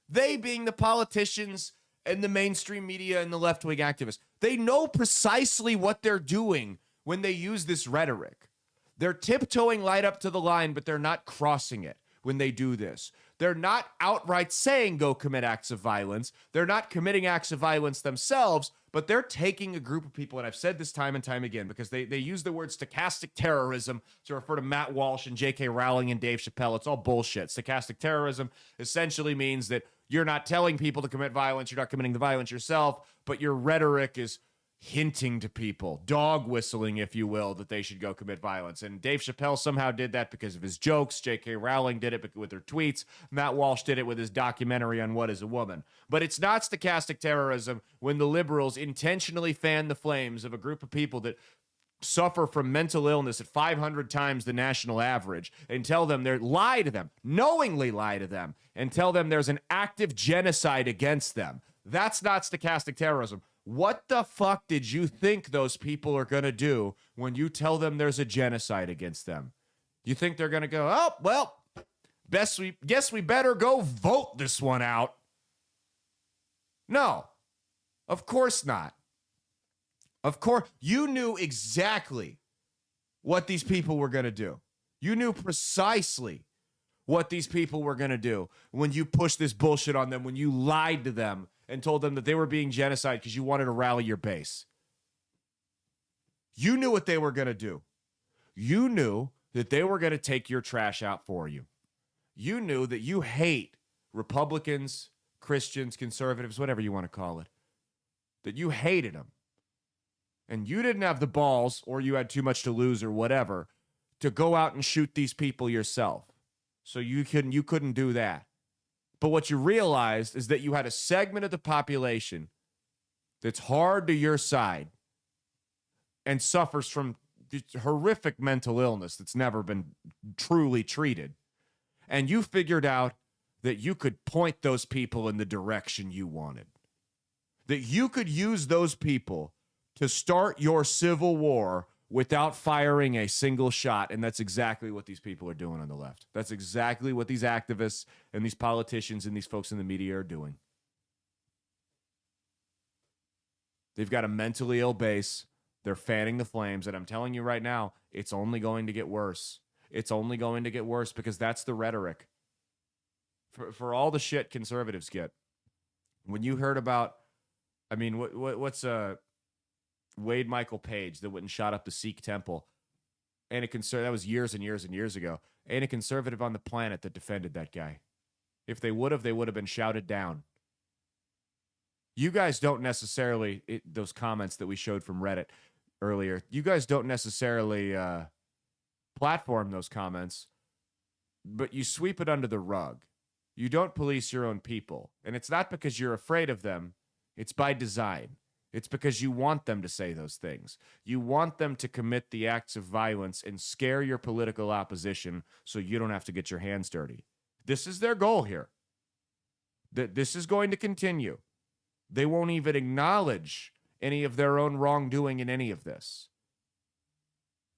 They being the politicians and the mainstream media and the left-wing activists. They know precisely what they're doing when they use this rhetoric. They're tiptoeing right up to the line, but they're not crossing it when they do this. They're not outright saying go commit acts of violence. They're not committing acts of violence themselves, but they're taking a group of people, and I've said this time and time again, because they use the word stochastic terrorism to refer to Matt Walsh and J.K. Rowling and Dave Chappelle. It's all bullshit. Stochastic terrorism essentially means that you're not telling people to commit violence, you're not committing the violence yourself, but your rhetoric is hinting to people, dog whistling, if you will, that they should go commit violence. And Dave Chappelle somehow did that because of his jokes. J.K. Rowling did it with her tweets. Matt Walsh did it with his documentary on What is a Woman. But it's not stochastic terrorism when the liberals intentionally fan the flames of a group of people that suffer from mental illness at 500 times the national average and tell them lie to them, knowingly lie to them, and tell them there's an active genocide against them. That's not stochastic terrorism. What the fuck did you think those people are going to do when you tell them there's a genocide against them? You think they're going to go, oh, well, guess we better go vote this one out? No, of course not. Of course, you knew exactly what these people were going to do. You knew precisely what these people were going to do when you pushed this bullshit on them, when you lied to them and told them that they were being genocide because you wanted to rally your base. You knew what they were going to do. You knew that they were going to take your trash out for you. You knew that you hate Republicans, Christians, conservatives, whatever you want to call it, that you hated them. And you didn't have the balls, or you had too much to lose or whatever, to go out and shoot these people yourself. So you couldn't do that. But what you realized is that you had a segment of the population that's hard to your side and suffers from horrific mental illness that's never been truly treated. And you figured out that you could point those people in the direction you wanted. That you could use those people to start your civil war without firing a single shot. And that's exactly what these people are doing on the left. That's exactly what these activists and these politicians and these folks in the media are doing. They've got a mentally ill base. They're fanning the flames. And I'm telling you right now, it's only going to get worse. It's only going to get worse because that's the rhetoric. For all the shit conservatives get. When you heard about, I mean, what's Wade Michael Page that went and shot up the Sikh temple, and that was years and years and years ago. Ain't a conservative on the planet that defended that guy. If they would have been shouted down. You guys don't necessarily, those comments that we showed from Reddit earlier, you guys don't necessarily platform those comments, but you sweep it under the rug. You don't police your own people. And it's not because you're afraid of them. It's by design. It's because you want them to say those things. You want them to commit the acts of violence and scare your political opposition so you don't have to get your hands dirty. This is their goal here. This is going to continue. They won't even acknowledge any of their own wrongdoing in any of this.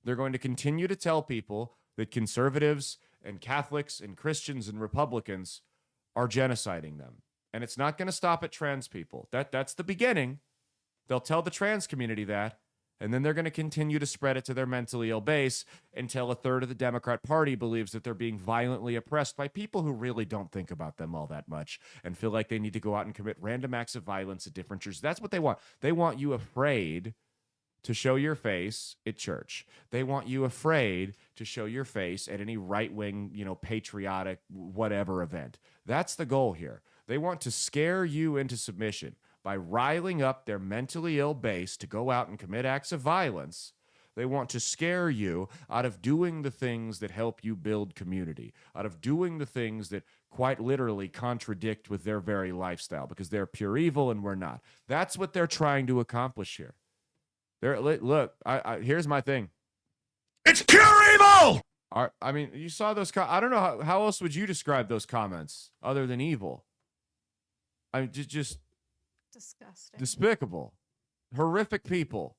They're going to continue to tell people that conservatives and Catholics and Christians and Republicans are genociding them. And it's not going to stop at trans people. That's the beginning. They'll tell the trans community that, and then they're going to continue to spread it to their mentally ill base until a third of the Democrat Party believes that they're being violently oppressed by people who really don't think about them all that much and feel like they need to go out and commit random acts of violence at different churches. That's what they want. They want you afraid to show your face at church. They want you afraid to show your face at any right-wing, patriotic, whatever event. That's the goal here. They want to scare you into submission by riling up their mentally ill base to go out and commit acts of violence. They want to scare you out of doing the things that help you build community, out of doing the things that quite literally contradict with their very lifestyle because they're pure evil and we're not. That's what they're trying to accomplish here. Look, here's my thing. It's pure evil! I mean, you saw those. I don't know how else would you describe those comments other than evil. I mean, just disgusting, despicable, horrific people.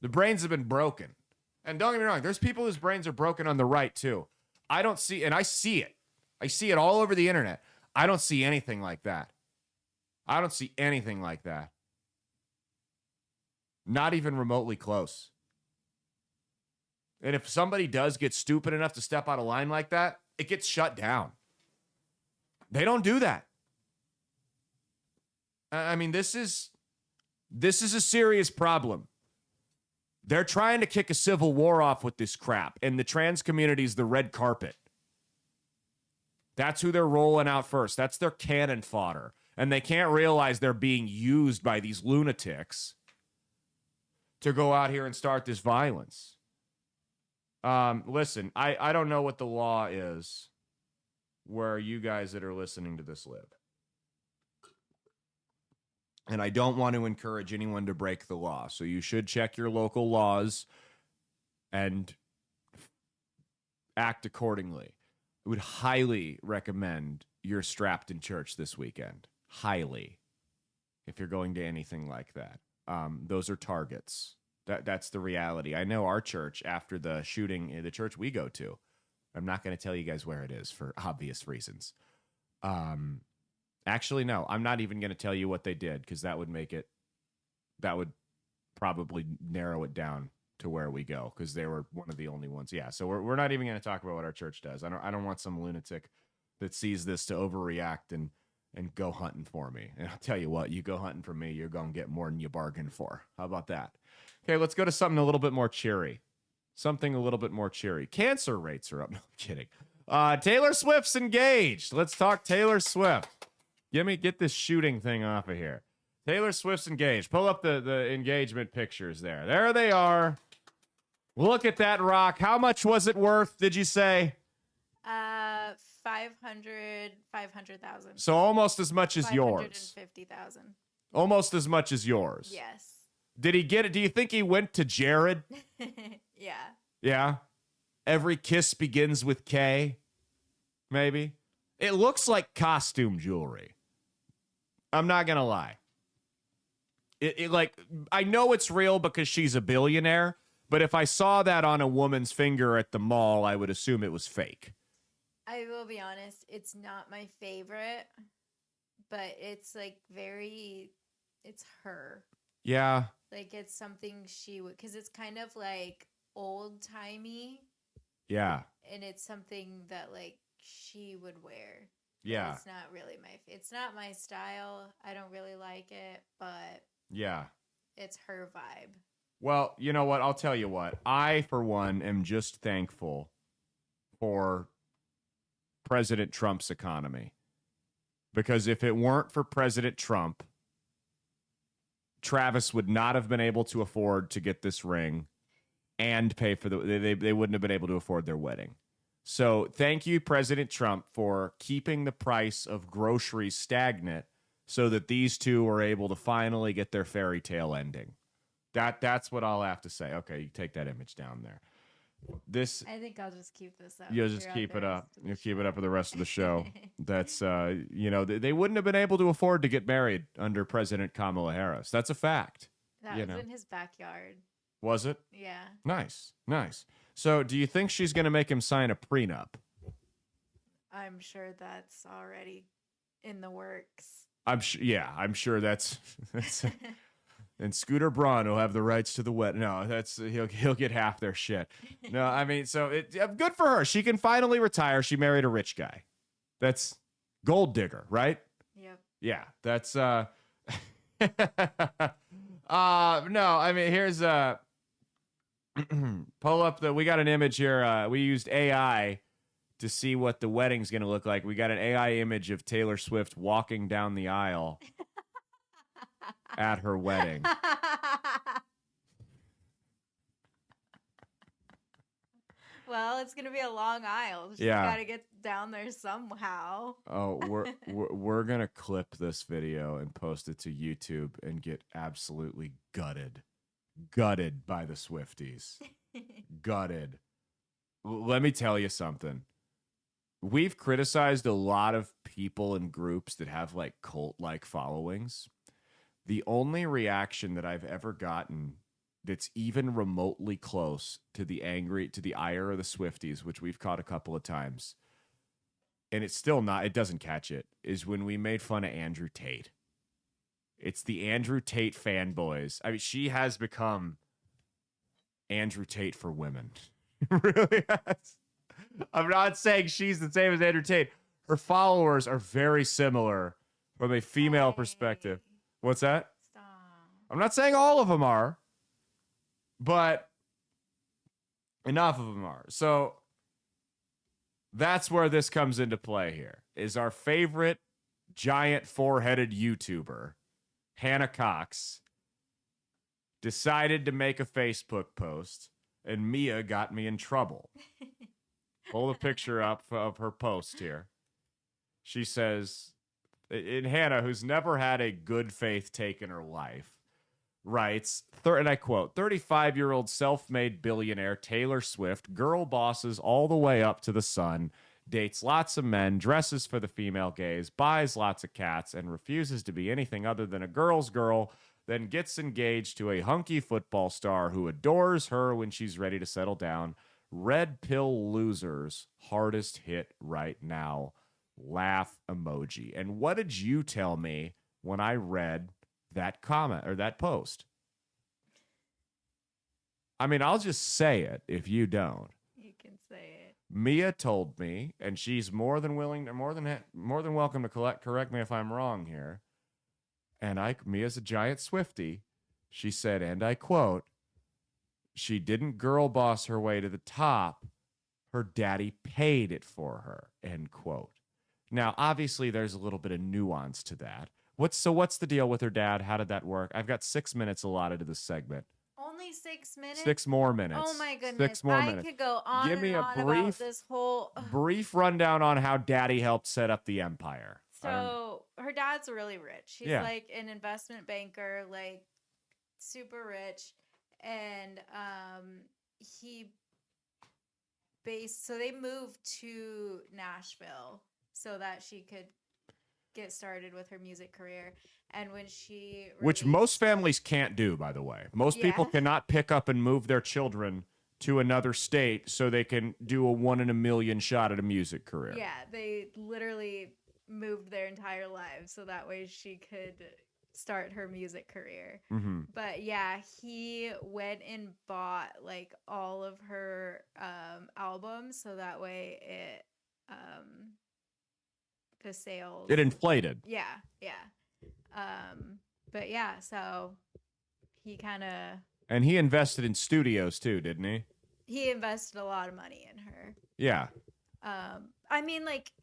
The brains have been broken, and don't get me wrong. There's people whose brains are broken on the right too. I don't see, and I see it. I see it all over the internet. I don't see anything like that. I don't see anything like that. Not even remotely close. And if somebody does get stupid enough to step out of line like that, it gets shut down. They don't do that. I mean, this is a serious problem. They're trying to kick a civil war off with this crap, and the trans community's the red carpet. That's who they're rolling out first. That's their cannon fodder. And they can't realize they're being used by these lunatics to go out here and start this violence. Listen, I don't know what the law is where you guys that are listening to this live. And I don't want to encourage anyone to break the law. So you should check your local laws and act accordingly. I would highly recommend you're strapped in church this weekend. Highly. If you're going to anything like that. Those are targets. That's the reality. I know our church, after the shooting, the church we go to, I'm not going to tell you guys where it is for obvious reasons. Actually, no, I'm not even going to tell you what they did because that would probably narrow it down to where we go because they were one of the only ones. Yeah, so we're not even going to talk about what our church does. I don't want some lunatic that sees this to overreact and go hunting for me. And I'll tell you what, you go hunting for me, you're going to get more than you bargained for. How about that? Okay, let's go to something a little bit more cheery. Something a little bit more cheery. Cancer rates are up. No, I'm kidding. Taylor Swift's engaged. Let's talk Taylor Swift. Get this shooting thing off of here. Taylor Swift's engaged. Pull up the engagement pictures there. There they are. Look at that rock. How much was it worth, did you say? 500,000. So almost as much as yours. 550,000. Almost as much as yours. Yes. Did he get it? Do you think he went to Jared? Yeah. Yeah. Every kiss begins with K. Maybe. It looks like costume jewelry. I'm not gonna lie. It like, I know it's real because she's a billionaire, but if I saw that on a woman's finger at the mall, I would assume it was fake. I will be honest, it's not my favorite, but it's like it's her. Yeah. Like it's something she would, because it's kind of like old timey. Yeah. And it's something that like she would wear. Yeah. It's not really it's not my style. I don't really like it, but Yeah. it's her vibe. Well, you know what? I'll tell you what. I, for one, am just thankful for President Trump's economy. Because if it weren't for President Trump, Travis would not have been able to afford to get this ring and pay for they wouldn't have been able to afford their wedding. So thank you, President Trump, for keeping the price of groceries stagnant so that these two are able to finally get their fairy tale ending. That's what I'll have to say. Okay, you take that image down there. I think I'll just keep this up. You'll just keep it up. You'll keep it up for the rest of the show. That's they wouldn't have been able to afford to get married under President Kamala Harris. That's a fact. That was in his backyard. Was it? Yeah. Nice. So, do you think she's going to make him sign a prenup? I'm sure that's already in the works. I'm sure that's and Scooter Braun will have the rights to the wedding. No, he'll get half their shit. No, I mean, so good for her. She can finally retire. She married a rich guy. That's gold digger, right? Yep. Yeah, that's no, I mean, here's pull up we got an image here. We used AI to see what the wedding's going to look like. We got an AI image of Taylor Swift walking down the aisle at her wedding. Well, it's gonna be a long aisle. She's gotta get down there somehow. Oh, we're gonna clip this video and post it to YouTube and get absolutely gutted by the Swifties. Gutted. Let me tell you something. We've criticized a lot of people and groups that have like cult-like followings. The only reaction that I've ever gotten that's even remotely close to the ire of the Swifties, which we've caught a couple of times, and it doesn't catch it, is when we made fun of Andrew Tate. It's the Andrew Tate fanboys. I mean, she has become Andrew Tate for women. Really has. I'm not saying she's the same as Andrew Tate. Her followers are very similar from a female perspective. What's that? Stop. I'm not saying all of them are, but enough of them are. So that's where this comes into play here, is our favorite giant four-headed YouTuber, Hannah Cox, decided to make a Facebook post, and Mia got me in trouble. Pull the picture up of her post here. She says, and Hannah, who's never had a good faith take in her life, writes, and I quote, 35-year-old self-made billionaire Taylor Swift, girl bosses all the way up to the sun, dates lots of men, dresses for the female gaze, buys lots of cats, and refuses to be anything other than a girl's girl, then gets engaged to a hunky football star who adores her when she's ready to settle down. Red pill losers, hardest hit right now. Laugh emoji. And what did you tell me when I read that comment or that post? I mean, I'll just say it if you don't. You can say it. Mia told me, and she's more than welcome to correct me if I'm wrong here. And Mia's a giant Swiftie. She said, and I quote, she didn't girl boss her way to the top. her daddy paid it for her, end quote. Now, obviously, there's a little bit of nuance to that. What's the deal with her dad? How did that work? I've got 6 minutes allotted to this segment. Only 6 minutes? 6 more minutes. Oh my goodness. 6 more I minutes. could go on Give me and a on about this whole... brief rundown on how daddy helped set up the empire. So her dad's really rich. He's Yeah. like an investment banker, like super rich. And so they moved to Nashville so that she could get started with her music career. And when she Which most families can't do, by the way. Most people cannot pick up and move their children to another state so they can do a 1 in a million shot at a music career. Yeah, they literally moved their entire lives so that way she could start her music career. Mm-hmm. But yeah, he went and bought like all of her albums so that way it the sales, It inflated. yeah. But yeah, so he kind of And he invested in studios too, didn't he? he invested a lot of money in her. Yeah. I mean, like,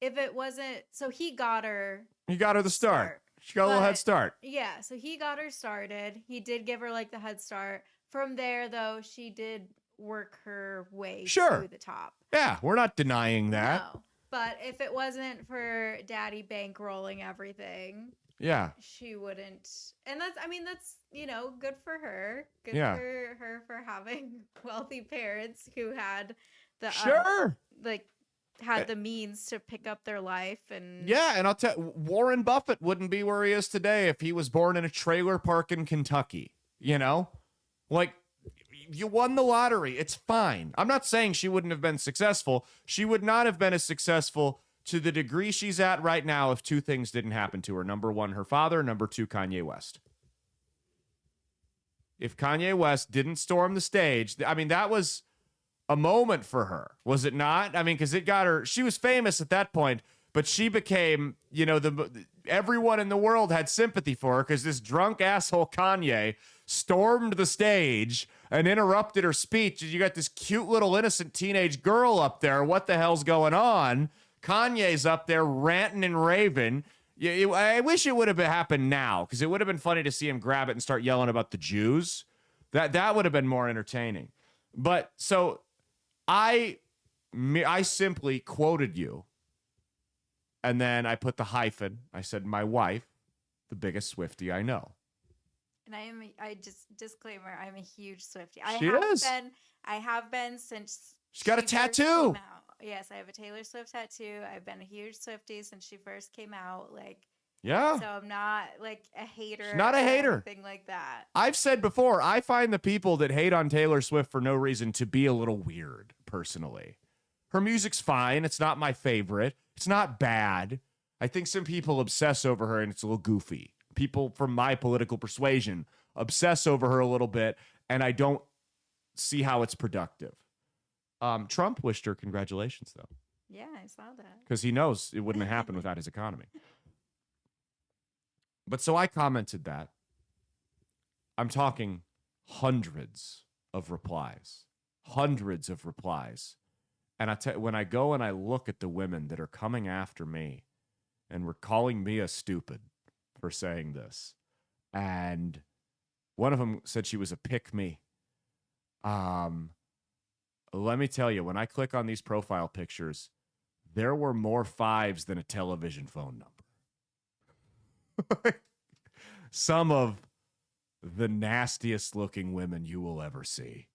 if it wasn't, so he got her He got her the start. She got a little head start. Yeah, so he got her started. He did give her like the head start. From there, though, she did work her way to the top. Yeah, we're not denying that. No, but if it wasn't for Daddy bankrolling everything, Yeah. she wouldn't. And that's, I mean, that's, you know, good for her. Good Yeah. for her for having wealthy parents who had the Sure. had the means to pick up their life. And Yeah, and I'll tell Warren Buffett wouldn't be where he is today if he was born in a trailer park in Kentucky, you know? Like, you won the lottery. It's fine. I'm not saying she wouldn't have been successful. She would not have been as successful to the degree she's at right now if two things didn't happen to her. Number one, her father. Number two, Kanye West. If Kanye West didn't storm the stage, I mean, that was a moment for her, was it not? I mean, because it got her, she was famous at that point, but she became, you know, everyone in the world had sympathy for her because this drunk asshole Kanye stormed the stage and interrupted her speech. You got this cute little innocent teenage girl up there. What the hell's going on? Kanye's up there ranting and raving. I wish it would have happened now because it would have been funny to see him grab it and start yelling about the Jews. That would have been more entertaining. But so I simply quoted you, and then I put the hyphen. I said, my wife, the biggest Swiftie I know. And I just disclaimer, I'm a huge Swiftie. I have been since she's got a she first tattoo. came out. Yes, I have a Taylor Swift tattoo. I've been a huge Swiftie since she first came out. Like, yeah. So I'm not like a hater. She's not a hater. Anything like that. I've said before, I find the people that hate on Taylor Swift for no reason to be a little weird, personally. Her music's fine. It's not my favorite. It's not bad. I think some people obsess over her and it's a little goofy. People from my political persuasion obsess over her a little bit, and I don't see how it's productive. Trump wished her congratulations, though. Yeah, I saw that. Because he knows it wouldn't have happened without his economy. But so I commented that. I'm talking hundreds of replies. Hundreds of replies. And when I go and I look at the women that are coming after me and were calling me a stupid for saying this, and one of them said she was a pick-me. Let me tell you, when I click on these profile pictures, there were more fives than a television phone number. Some of the nastiest looking women you will ever see.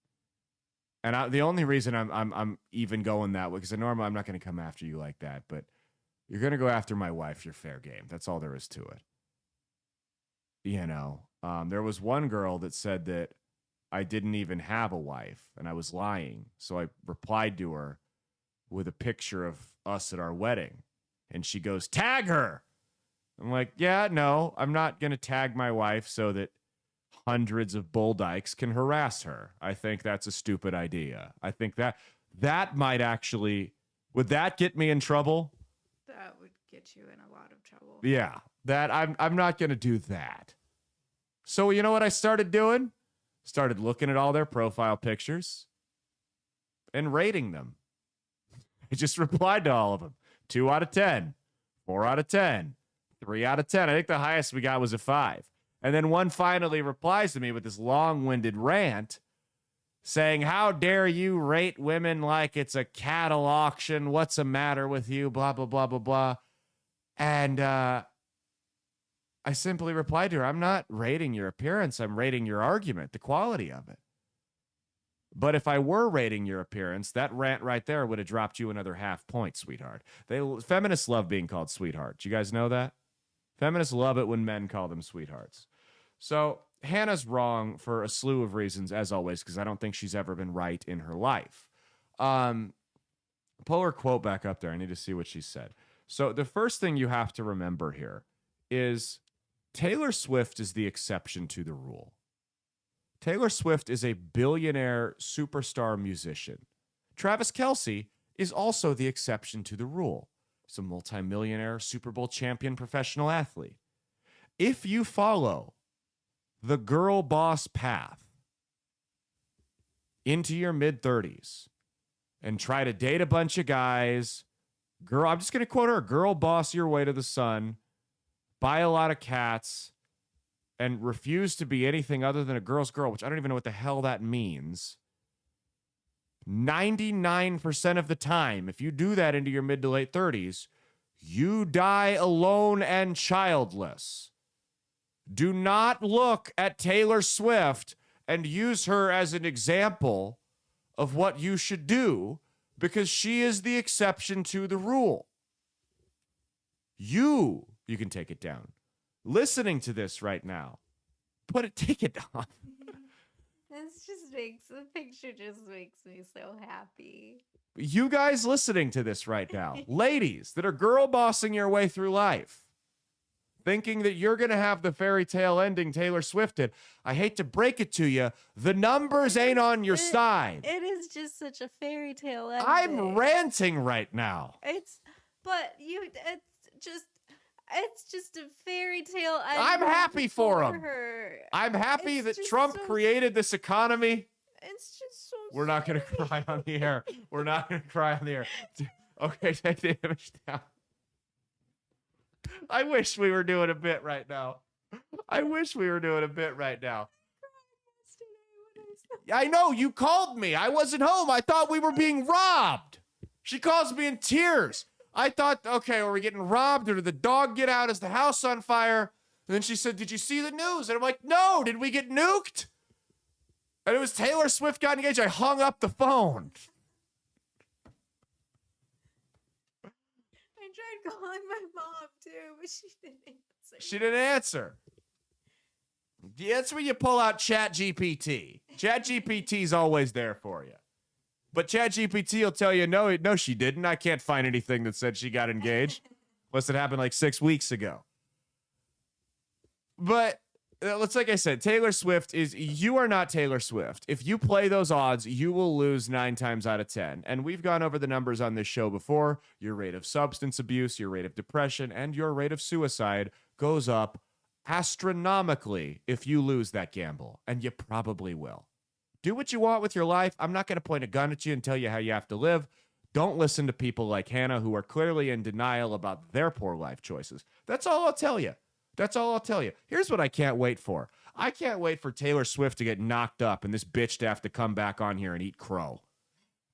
And the only reason I'm even going that way, because normally I'm not going to come after you like that, but you're going to go after my wife, you're fair game. That's all there is to it. You know, there was one girl that said that I didn't even have a wife and I was lying. So I replied to her with a picture of us at our wedding. And she goes, tag her. I'm like, yeah, no, I'm not going to tag my wife so that hundreds of bull dykes can harass her. I think that's a stupid idea. I think that might actually, would that get me in trouble? That would get you in a lot of trouble. Yeah, that I'm not going to do that. So you know what I started doing? Started looking at all their profile pictures and rating them I just replied to all of them. 2 out of 10, 4 out of 10, 3 out of 10. I think the highest we got was a 5. And then one finally replies to me with this long-winded rant saying, how dare you rate women like it's a cattle auction? What's the matter with you? Blah, blah, blah, blah, blah. And I simply replied to her, I'm not rating your appearance. I'm rating your argument, the quality of it. But if I were rating your appearance, that rant right there would have dropped you another half point, sweetheart. Feminists love being called sweetheart. You guys know that? Feminists love it when men call them sweethearts. So Hannah's wrong for a slew of reasons, as always, because I don't think she's ever been right in her life. Pull her quote back up there. I need to see what she said. So the first thing you have to remember here is Taylor Swift is the exception to the rule. Taylor Swift is a billionaire superstar musician. Travis Kelce is also the exception to the rule. He's a multimillionaire Super Bowl champion professional athlete. If you follow the girl boss path into your mid-30s and try to date a bunch of guys, I'm just going to quote her, girl boss your way to the sun, buy a lot of cats, and refuse to be anything other than a girl's girl, which I don't even know what the hell that means. 99% of the time, if you do that into your mid to late 30s, you die alone and childless. Do not look at Taylor Swift and use her as an example of what you should do, because she is the exception to the rule. You can take it down. Listening to this right now, take it off. The picture just makes me so happy. You guys listening to this right now, ladies that are girl bossing your way through life, thinking that you're going to have the fairy tale ending Taylor Swift did, I hate to break it to you, the numbers ain't on your side. It is just such a fairy tale ending. I'm ranting right now. It's just a fairy tale. I'm happy for him. Her. I'm happy It's that just Trump so- created this economy. It's just so. We're not going to cry on the air. We're not going to cry on the air. Okay, take the image down. I wish we were doing a bit right now. I know, you called me. I wasn't home. I thought we were being robbed. She calls me in tears. I thought, okay, are we getting robbed, or did the dog get out? Is the house on fire? And then she said, did you see the news? And I'm like, no, did we get nuked? And it was Taylor Swift got engaged. I hung up the phone. I tried calling my mom too, but she didn't answer. She didn't answer. That's when you pull out ChatGPT. ChatGPT's always there for you. But ChatGPT will tell you, no, she didn't. I can't find anything that said she got engaged. Unless it happened like 6 weeks ago. But let's, like I said, Taylor Swift you are not Taylor Swift. If you play those odds, you will lose 9 times out of 10. And we've gone over the numbers on this show before. Your rate of substance abuse, your rate of depression, and your rate of suicide goes up astronomically if you lose that gamble. And you probably will. Do what you want with your life. I'm not going to point a gun at you and tell you how you have to live. Don't listen to people like Hannah who are clearly in denial about their poor life choices. That's all I'll tell you. Here's what I can't wait for. I can't wait for Taylor Swift to get knocked up and this bitch to have to come back on here and eat crow.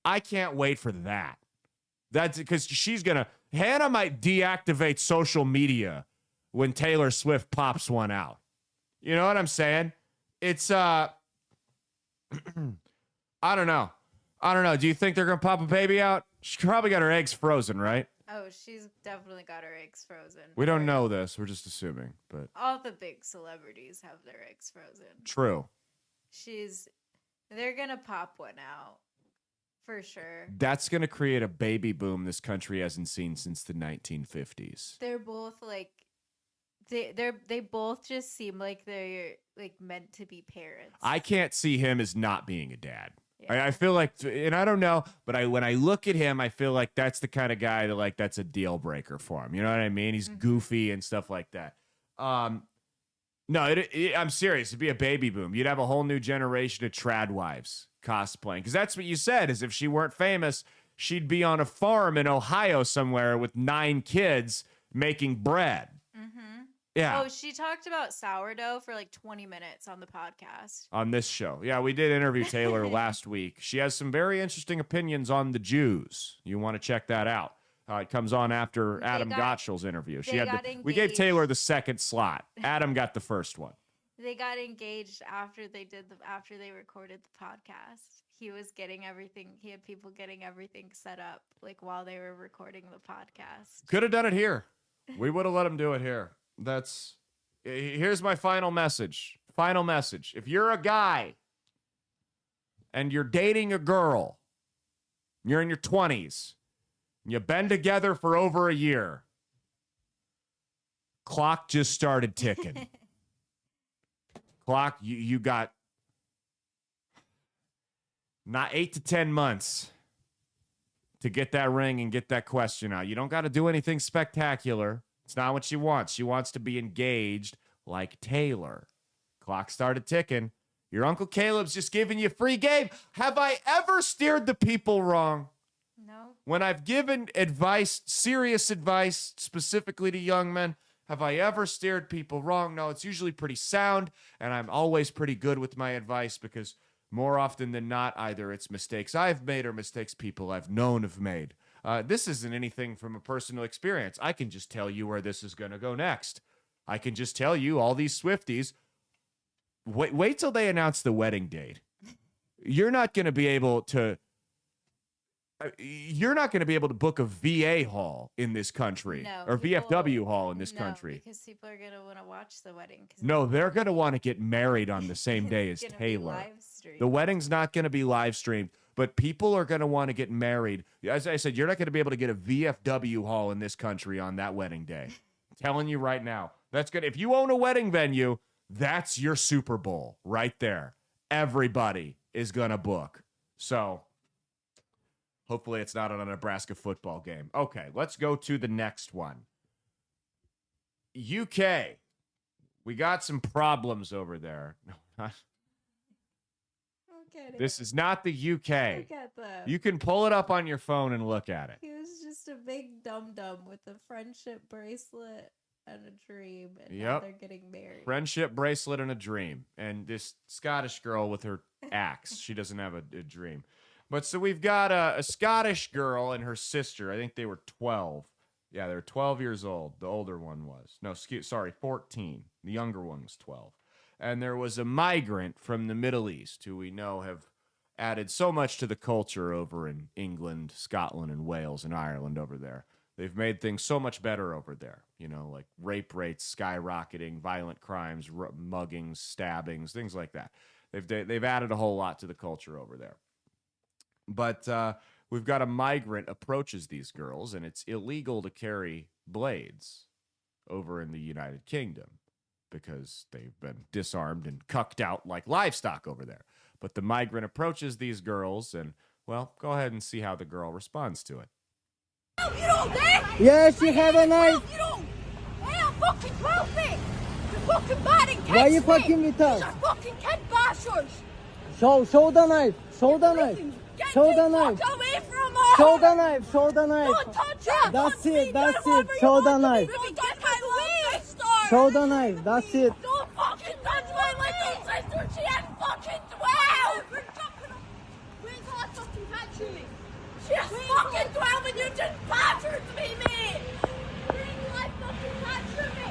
I can't wait for that. That's because Hannah might deactivate social media when Taylor Swift pops one out. You know what I'm saying? It's, I don't know. Do you think they're going to pop a baby out? She probably got her eggs frozen, right? Oh, she's definitely got her eggs frozen. We don't know this. We're just assuming, but All the big celebrities have their eggs frozen. true. They're gonna pop one out for sure. That's going to create a baby boom this country hasn't seen since the 1950s. They're both like, they both just seem like they're like meant to be parents. I can't see him as not being a dad. Yeah. I feel like, and I don't know, but when I look at him, I feel like that's the kind of guy that that's a deal breaker for him. You know what I mean? He's goofy and stuff like that. No, I'm serious. It'd be a baby boom. You'd have a whole new generation of trad wives cosplaying. Because that's what you said, is if she weren't famous, she'd be on a farm in Ohio somewhere with 9 kids making bread. Yeah. Oh, she talked about sourdough for like 20 minutes on the podcast. On this show. Yeah, we did interview Taylor last week. She has some very interesting opinions on the Jews. You want to check that out. It comes on after Adam Gottschall's interview. We gave Taylor the second slot. Adam got the first one. They got engaged after they recorded the podcast. He was getting everything. He had people getting everything set up like while they were recording the podcast. Could have done it here. We would have let him do it here. Here's my final message. Final message. If you're a guy and you're dating a girl, you're in your 20s, you've been together for over a year, clock just started ticking. Clock, you got not 8 to 10 months to get that ring and get that question out. You don't got to do anything spectacular. It's not what she wants. She wants to be engaged like Taylor. Clock started ticking. Your Uncle Caleb's just giving you free game. Have I ever steered the people wrong? No. When I've given advice, serious advice, specifically to young men, have I ever steered people wrong? No, it's usually pretty sound, and I'm always pretty good with my advice because more often than not, either it's mistakes I've made or mistakes people I've known have made. This isn't anything from a personal experience. I can just tell you where this is going to go next. I can just tell you all these Swifties, wait till they announce the wedding date. You're not going to be able to book a VA hall in this country or VFW hall in this country. Because people are going to want to watch the wedding. No, they're going to want to get married on the same day as Taylor. The wedding's not going to be live streamed, but people are going to want to get married. As I said, you're not going to be able to get a VFW hall in this country on that wedding day. I'm telling you right now. That's good. If you own a wedding venue, that's your Super Bowl right there. Everybody is going to book. So hopefully it's not on a Nebraska football game. Okay, let's go to the next one. UK. We got some problems over there. No, not. This is not the UK. Look at them. You can pull it up on your phone and look at it. He was just a big dum-dum with a friendship bracelet and a dream. And now they're getting married. Friendship bracelet and a dream. And this Scottish girl with her axe. She doesn't have a dream. But so we've got a Scottish girl and her sister. I think they were 12. Yeah, they were 12 years old. The older one was. No, 14. The younger one was 12. And there was a migrant from the Middle East who we know have added so much to the culture over in England, Scotland, and Wales and Ireland over there. They've made things so much better over there. You know, like rape rates skyrocketing, violent crimes, muggings, stabbings, things like that. They've added a whole lot to the culture over there. But we've got a migrant approaches these girls, and it's illegal to carry blades over in the United Kingdom because they've been disarmed and cucked out like livestock over there. But the migrant approaches these girls, and, well, go ahead and see how the girl responds to it. You don't dare! Yes, you have a knife. You don't! Hey, I'm fucking 12 feet! You're fucking bad and Why are you fucking with us? These are fucking kid bashers! Show the knife. Show the knife. Get Show the the knife. fuck away from her! Show the knife. Show the knife. Don't touch her! That's Don't it. me, That's do it. whatever Show you the want to knife. me. Get my little sister! Show the knife. That's it. Don't fucking touch my little sister! She ain't fucking 12! Where's her fucking touching me? She's fucking 12 and you just badgered me, mate! Where's her fucking touching me?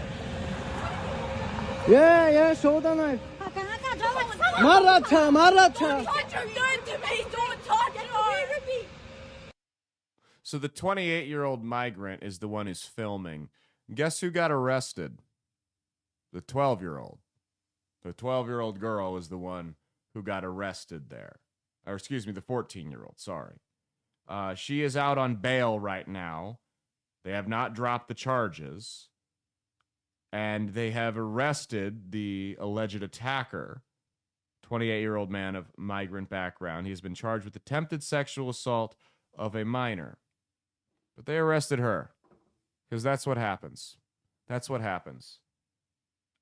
Yeah. Show the knife. Maracha. Don't touch her! You're to me! Don't touch her! So the 28-year-old migrant is the one who's filming. Guess who got arrested? The 12-year-old. The 12-year-old girl is the one who got arrested there. Or excuse me, the 14-year-old, sorry. She is out on bail right now. They have not dropped the charges. And they have arrested the alleged attacker, 28-year-old man of migrant background. He has been charged with attempted sexual assault of a minor. But they arrested her because that's what happens. That's what happens.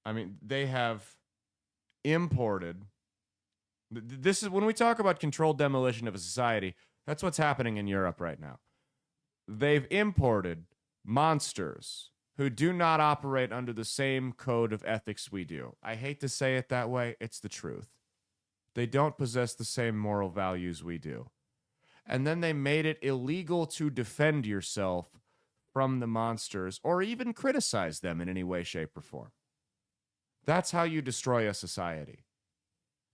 I mean, they have imported. This is when we talk about controlled demolition of a society. That's what's happening in Europe right now. They've imported monsters who do not operate under the same code of ethics we do. I hate to say it that way. It's the truth. They don't possess the same moral values we do. And then they made it illegal to defend yourself from the monsters or even criticize them in any way, shape, or form. That's how you destroy a society.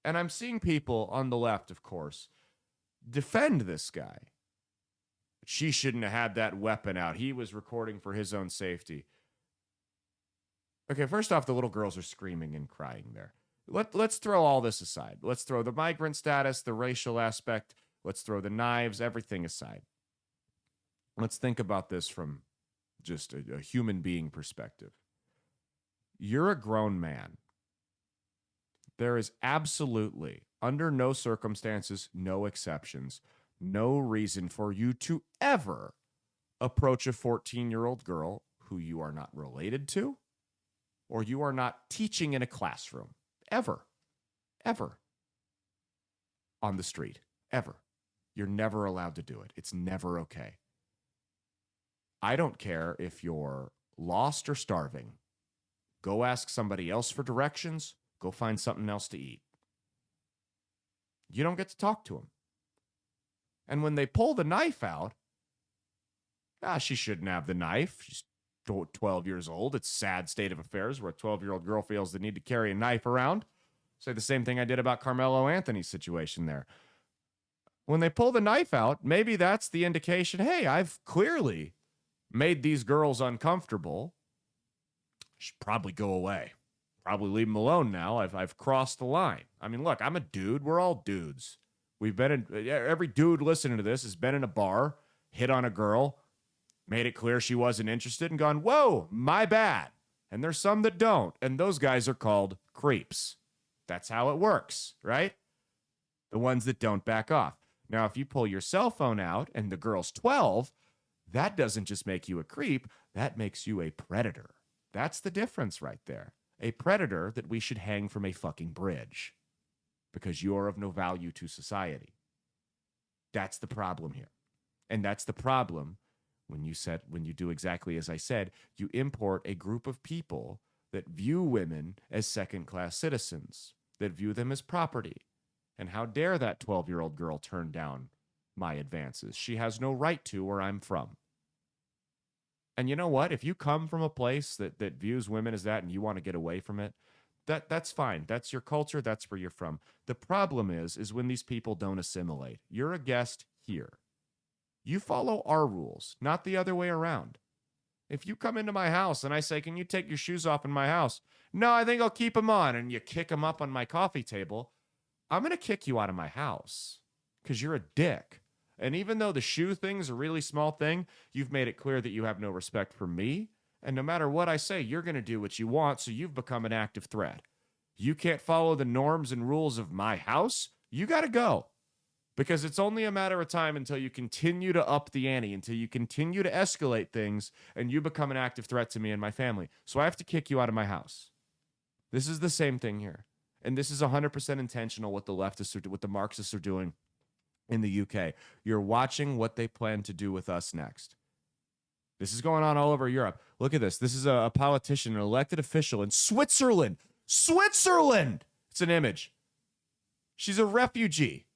And I'm seeing people on the left, of course, defend this guy. She shouldn't have had that weapon out. He was recording for his own safety. Okay, first off, the little girls are screaming and crying there. Let's throw all this aside. Let's throw the migrant status, the racial aspect. Let's throw the knives, everything aside. Let's think about this from just a human being perspective. You're a grown man. There is absolutely, under no circumstances, no exceptions, no reason for you to ever approach a 14-year-old girl who you are not related to or you are not teaching in a classroom. Ever. Ever. On the street. Ever. You're never allowed to do it. It's never okay. I don't care if you're lost or starving. Go ask somebody else for directions. Go find something else to eat. You don't get to talk to them. And when they pull the knife out, she shouldn't have the knife. She's 12 years old. It's a sad state of affairs where a 12-year-old girl feels the need to carry a knife around. Say the same thing I did about Carmelo Anthony's situation there. When they pull the knife out, maybe that's the indication, hey, I've clearly made these girls uncomfortable. Should probably go away. Probably leave them alone now. I've crossed the line. I mean, look, I'm a dude. We're all dudes. We've been in, every dude listening to this has been in a bar, hit on a girl, made it clear she wasn't interested, and gone, whoa, my bad. And there's some that don't. And those guys are called creeps. That's how it works, right? The ones that don't back off. Now, if you pull your cell phone out and the girl's 12, that doesn't just make you a creep. That makes you a predator. That's the difference right there. A predator that we should hang from a fucking bridge because you're of no value to society. That's the problem here. And that's the problem when you do exactly as I said, you import a group of people that view women as second-class citizens, that view them as property. And how dare that 12-year-old girl turn down my advances? She has no right to where I'm from. And you know what? If you come from a place that views women as that and you want to get away from it, that's fine. That's your culture. That's where you're from. The problem is when these people don't assimilate. You're a guest here. You follow our rules, not the other way around. If you come into my house and I say, can you take your shoes off in my house? No, I think I'll keep them on. And you kick them up on my coffee table. I'm going to kick you out of my house because you're a dick. And even though the shoe thing's a really small thing, you've made it clear that you have no respect for me. And no matter what I say, you're going to do what you want, so you've become an active threat. You can't follow the norms and rules of my house. You got to go. Because it's only a matter of time until you continue to up the ante, until you continue to escalate things, and you become an active threat to me and my family. So I have to kick you out of my house. This is the same thing here. And this is 100% intentional what the leftists what the Marxists are doing in the UK. You're watching what they plan to do with us next. This is going on all over Europe. Look at this. This is a politician, an elected official in Switzerland. Switzerland! It's an image. She's a refugee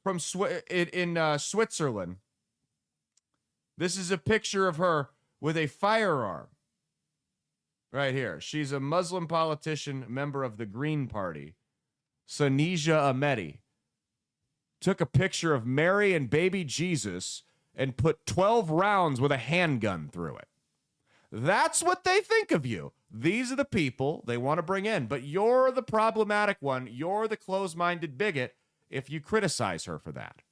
from Switzerland. This is a picture of her with a firearm. Right here. She's a Muslim politician, member of the Green Party. Sanija Ahmedi took a picture of Mary and baby Jesus and put 12 rounds with a handgun through it. That's what they think of you. These are the people they want to bring in. But you're the problematic one. You're the closed-minded bigot if you criticize her for that.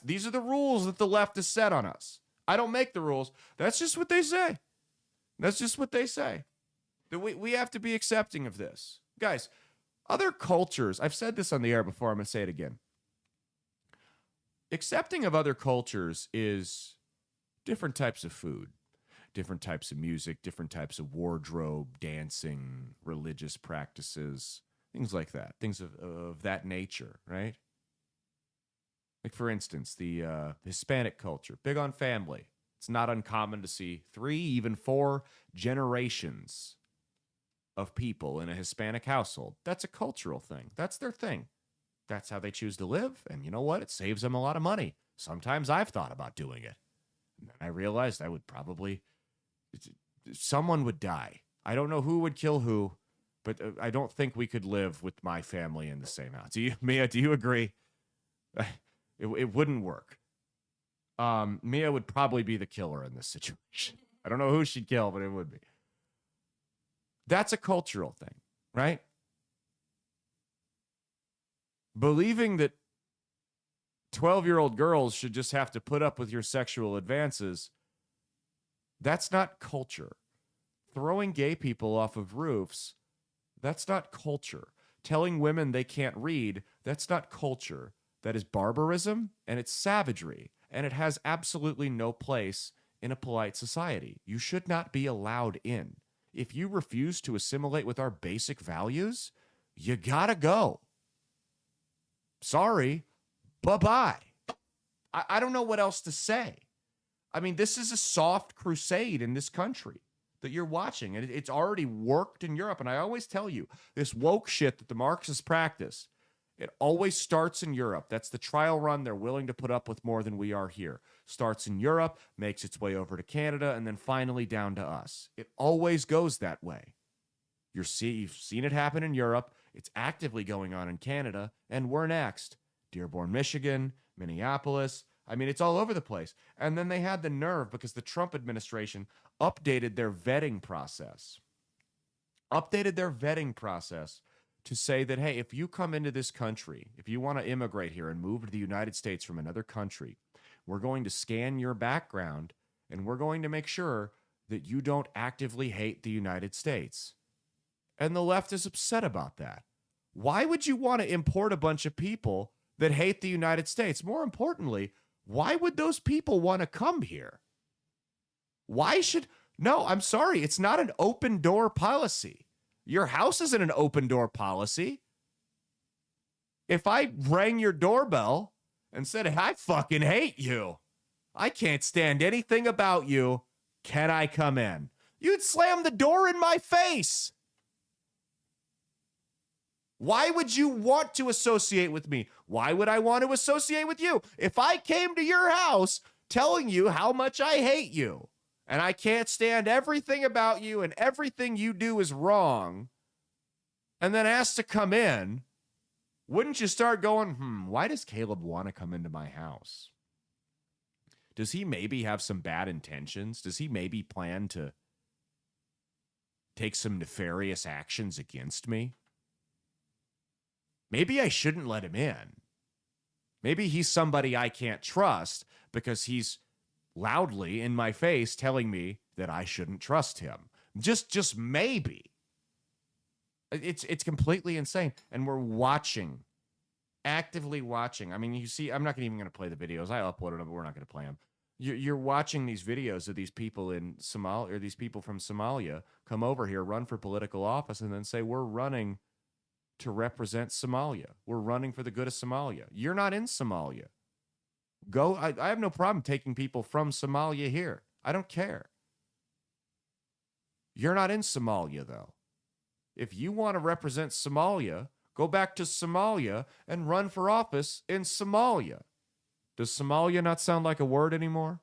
These are the rules that the left has set on us. I don't make the rules. That's just what they say. That's just what they say. We have to be accepting of this. Guys, other cultures, I've said this on the air before, I'm going to say it again. Accepting of other cultures is different types of food, different types of music, different types of wardrobe, dancing, religious practices, things like that, things of that nature, right? Like, for instance, the Hispanic culture, big on family. It's not uncommon to see 3, even 4 generations of people in a Hispanic household. That's a cultural thing. That's their thing. That's how they choose to live. And you know what? It saves them a lot of money. Sometimes I've thought about doing it. And then I realized I would probably, someone would die. I don't know who would kill who, but I don't think we could live with my family in the same house. Do you, Mia, do you agree? It wouldn't work. Mia would probably be the killer in this situation. I don't know who she'd kill, but it would be. That's a cultural thing, right? Believing that 12-year-old girls should just have to put up with your sexual advances, that's not culture. Throwing gay people off of roofs, that's not culture. Telling women they can't read, that's not culture. That is barbarism, and it's savagery, and it has absolutely no place in a polite society. You should not be allowed in. If you refuse to assimilate with our basic values, you gotta go. Sorry, bye-bye. I don't know what else to say. I mean, this is a soft crusade in this country that you're watching, and it's already worked in Europe. And I always tell you, this woke shit that the Marxists practice, it always starts in Europe. That's the trial run they're willing to put up with more than we are here. Starts in Europe, makes its way over to Canada, and then finally down to us. It always goes that way. You've seen it happen in Europe. It's actively going on in Canada, and we're next. Dearborn, Michigan, Minneapolis. I mean, it's all over the place. And then they had the nerve, because the Trump administration updated their vetting process. To say that, hey, if you come into this country, if you want to immigrate here and move to the United States from another country, we're going to scan your background, and we're going to make sure that you don't actively hate the United States. And the left is upset about that. Why would you want to import a bunch of people that hate the United States? More importantly, why would those people want to come here? No, I'm sorry. It's not an open door policy. Your house isn't an open door policy. If I rang your doorbell and said, I fucking hate you, I can't stand anything about you, can I come in? You'd slam the door in my face. Why would you want to associate with me? Why would I want to associate with you? If I came to your house telling you how much I hate you, and I can't stand everything about you, and everything you do is wrong, and then asked to come in, wouldn't you start going, why does Caleb want to come into my house? Does he maybe have some bad intentions? Does he maybe plan to take some nefarious actions against me? Maybe I shouldn't let him in. Maybe he's somebody I can't trust because he's loudly in my face telling me that I shouldn't trust him. Just maybe. It's completely insane. And we're watching, actively watching. I mean, you see, I'm not even going to play the videos. I uploaded them, but we're not going to play them. You're watching these videos of these people in Somalia, or these people from Somalia come over here, run for political office, and then say, we're running to represent Somalia. We're running for the good of Somalia. You're not in Somalia. Go. I have no problem taking people from Somalia here. I don't care. You're not in Somalia, though. If you want to represent Somalia, go back to Somalia and run for office in Somalia. Does Somalia not sound like a word anymore?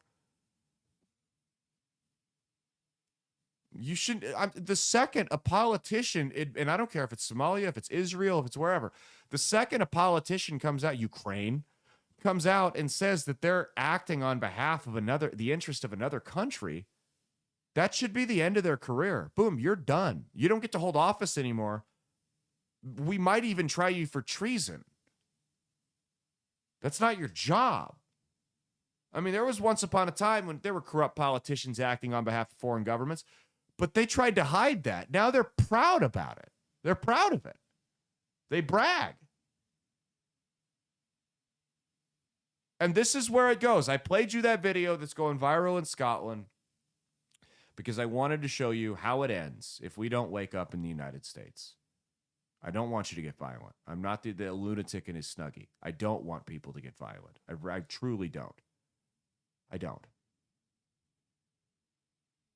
You should. The second a politician, and I don't care if it's Somalia, if it's Israel, if it's wherever, the second a politician comes out, Ukraine, comes out and says that they're acting on behalf of the interest of another country, that should be the end of their career. Boom, you're done. You don't get to hold office anymore. We might even try you for treason. That's not your job. I mean, there was once upon a time when there were corrupt politicians acting on behalf of foreign governments, but they tried to hide that. Now they're proud about it. They're proud of it. They brag. And this is where it goes. I played you that video that's going viral in Scotland because I wanted to show you how it ends if we don't wake up in the United States. I don't want you to get violent. I'm not the lunatic in his Snuggie. I don't want people to get violent. I truly don't. I don't.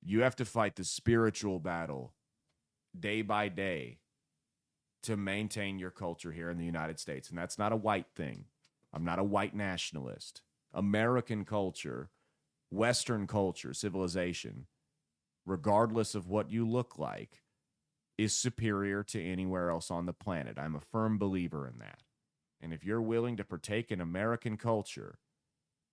You have to fight the spiritual battle day by day to maintain your culture here in the United States. And that's not a white thing. I'm not a white nationalist. American culture, Western culture, civilization, regardless of what you look like, is superior to anywhere else on the planet. I'm a firm believer in that. And if you're willing to partake in American culture,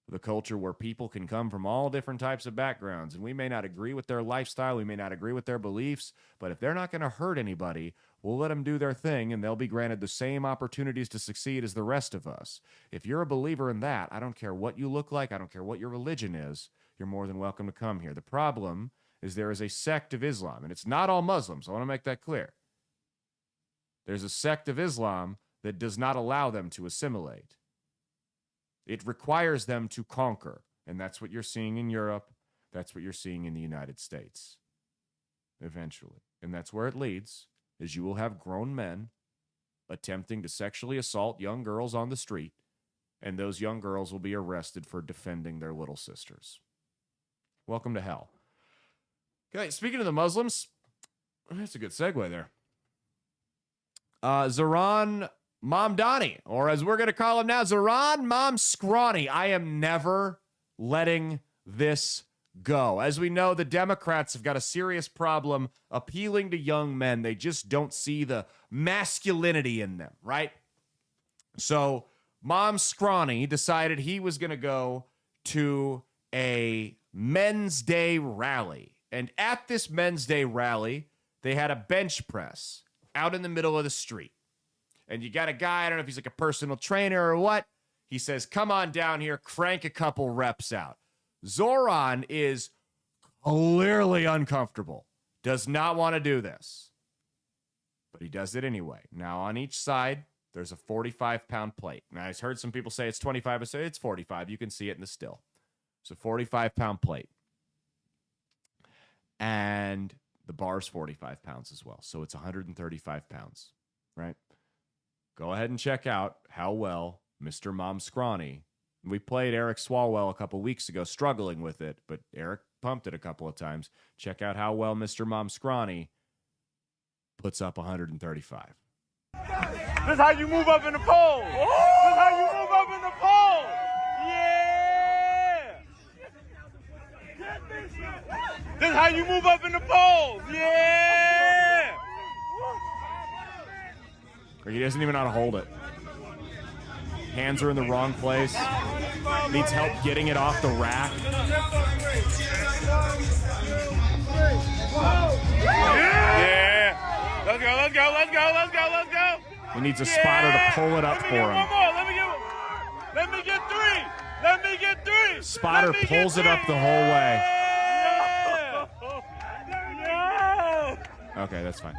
the culture where people can come from all different types of backgrounds, and we may not agree with their lifestyle, we may not agree with their beliefs, but if they're not going to hurt anybody, we'll let them do their thing, and they'll be granted the same opportunities to succeed as the rest of us. If you're a believer in that, I don't care what you look like, I don't care what your religion is, you're more than welcome to come here. The problem is there is a sect of Islam, and it's not all Muslims. I want to make that clear. There's a sect of Islam that does not allow them to assimilate. It requires them to conquer, and that's what you're seeing in Europe. That's what you're seeing in the United States, eventually. And that's where it leads, is you will have grown men attempting to sexually assault young girls on the street, and those young girls will be arrested for defending their little sisters. Welcome to hell. Okay, speaking of the Muslims, that's a good segue there. Zoran Mamdani, or as we're going to call him now, Zoran Mom Scrawny. I am never letting this go. As we know, the Democrats have got a serious problem appealing to young men. They just don't see the masculinity in them, right? So Mom Scrawny decided he was going to go to a Men's Day rally. And at this Men's Day rally, they had a bench press out in the middle of the street. And you got a guy, I don't know if he's like a personal trainer or what. He says, come on down here, crank a couple reps out. Zoran is clearly uncomfortable, does not want to do this. But he does it anyway. Now, on each side, there's a 45-pound plate. Now, I've heard some people say it's 25. I say it's 45. You can see it in the still. It's a 45-pound plate. And the bar's 45 pounds as well. So it's 135 pounds, right? Go ahead and check out how well Mr. Mom Scrawny. We played Eric Swalwell a couple weeks ago struggling with it, but Eric pumped it a couple of times. Check out how well Mr. Mom Scrawny puts up 135. This is how you move up in the polls. This is how you move up in the polls. Yeah. This is how you move up in the polls. Yeah. He doesn't even know how to hold it. Hands are in the wrong place. Needs help getting it off the rack. Yeah. Let's go, let's go, let's go, let's go, let's go. He needs a spotter to pull it up for him. One more. Let me get three. Let me get three. Spotter pulls it up the whole way. Yeah. Okay, that's fine.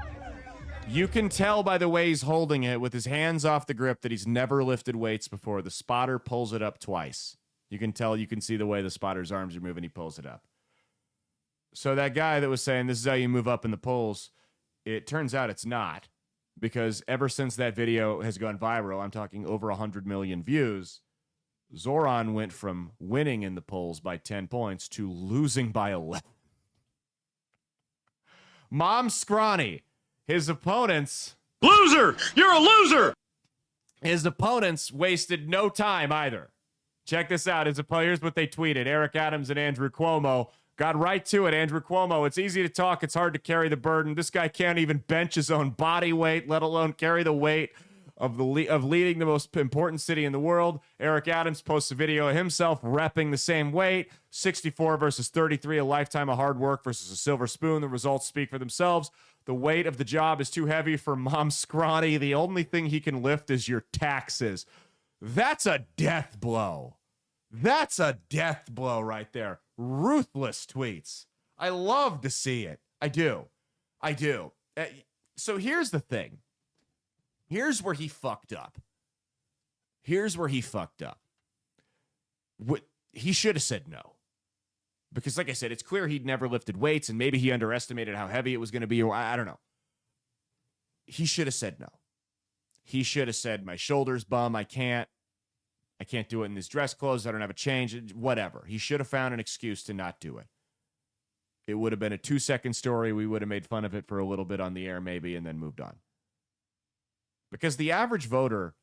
You can tell by the way he's holding it with his hands off the grip that he's never lifted weights before. The spotter pulls it up twice. You can tell, you can see the way the spotter's arms are moving. He pulls it up. So that guy that was saying this is how you move up in the polls, it turns out it's not. Because ever since that video has gone viral, I'm talking over 100 million views, Zoran went from winning in the polls by 10 points to losing by 11. Mom Scrawny. His opponents... Loser! You're a loser! His opponents wasted no time either. Check this out. Here's what they tweeted. Eric Adams and Andrew Cuomo got right to it. Andrew Cuomo, it's easy to talk. It's hard to carry the burden. This guy can't even bench his own body weight, let alone carry the weight of leading the most important city in the world. Eric Adams posts a video of himself repping the same weight. 64 versus 33, a lifetime of hard work versus a silver spoon. The results speak for themselves. The weight of the job is too heavy for Mom Scrawny. The only thing he can lift is your taxes. That's a death blow. That's a death blow right there. Ruthless tweets. I love to see it. I do. So here's the thing. Here's where he fucked up. He should have said no. Because like I said, it's clear he'd never lifted weights and maybe he underestimated how heavy it was going to be, or I don't know. He should have said no. He should have said, my shoulder's bum. I can't do it in these dress clothes. I don't have a change. Whatever. He should have found an excuse to not do it. It would have been a 2-second story. We would have made fun of it for a little bit on the air maybe and then moved on. Because the average voter,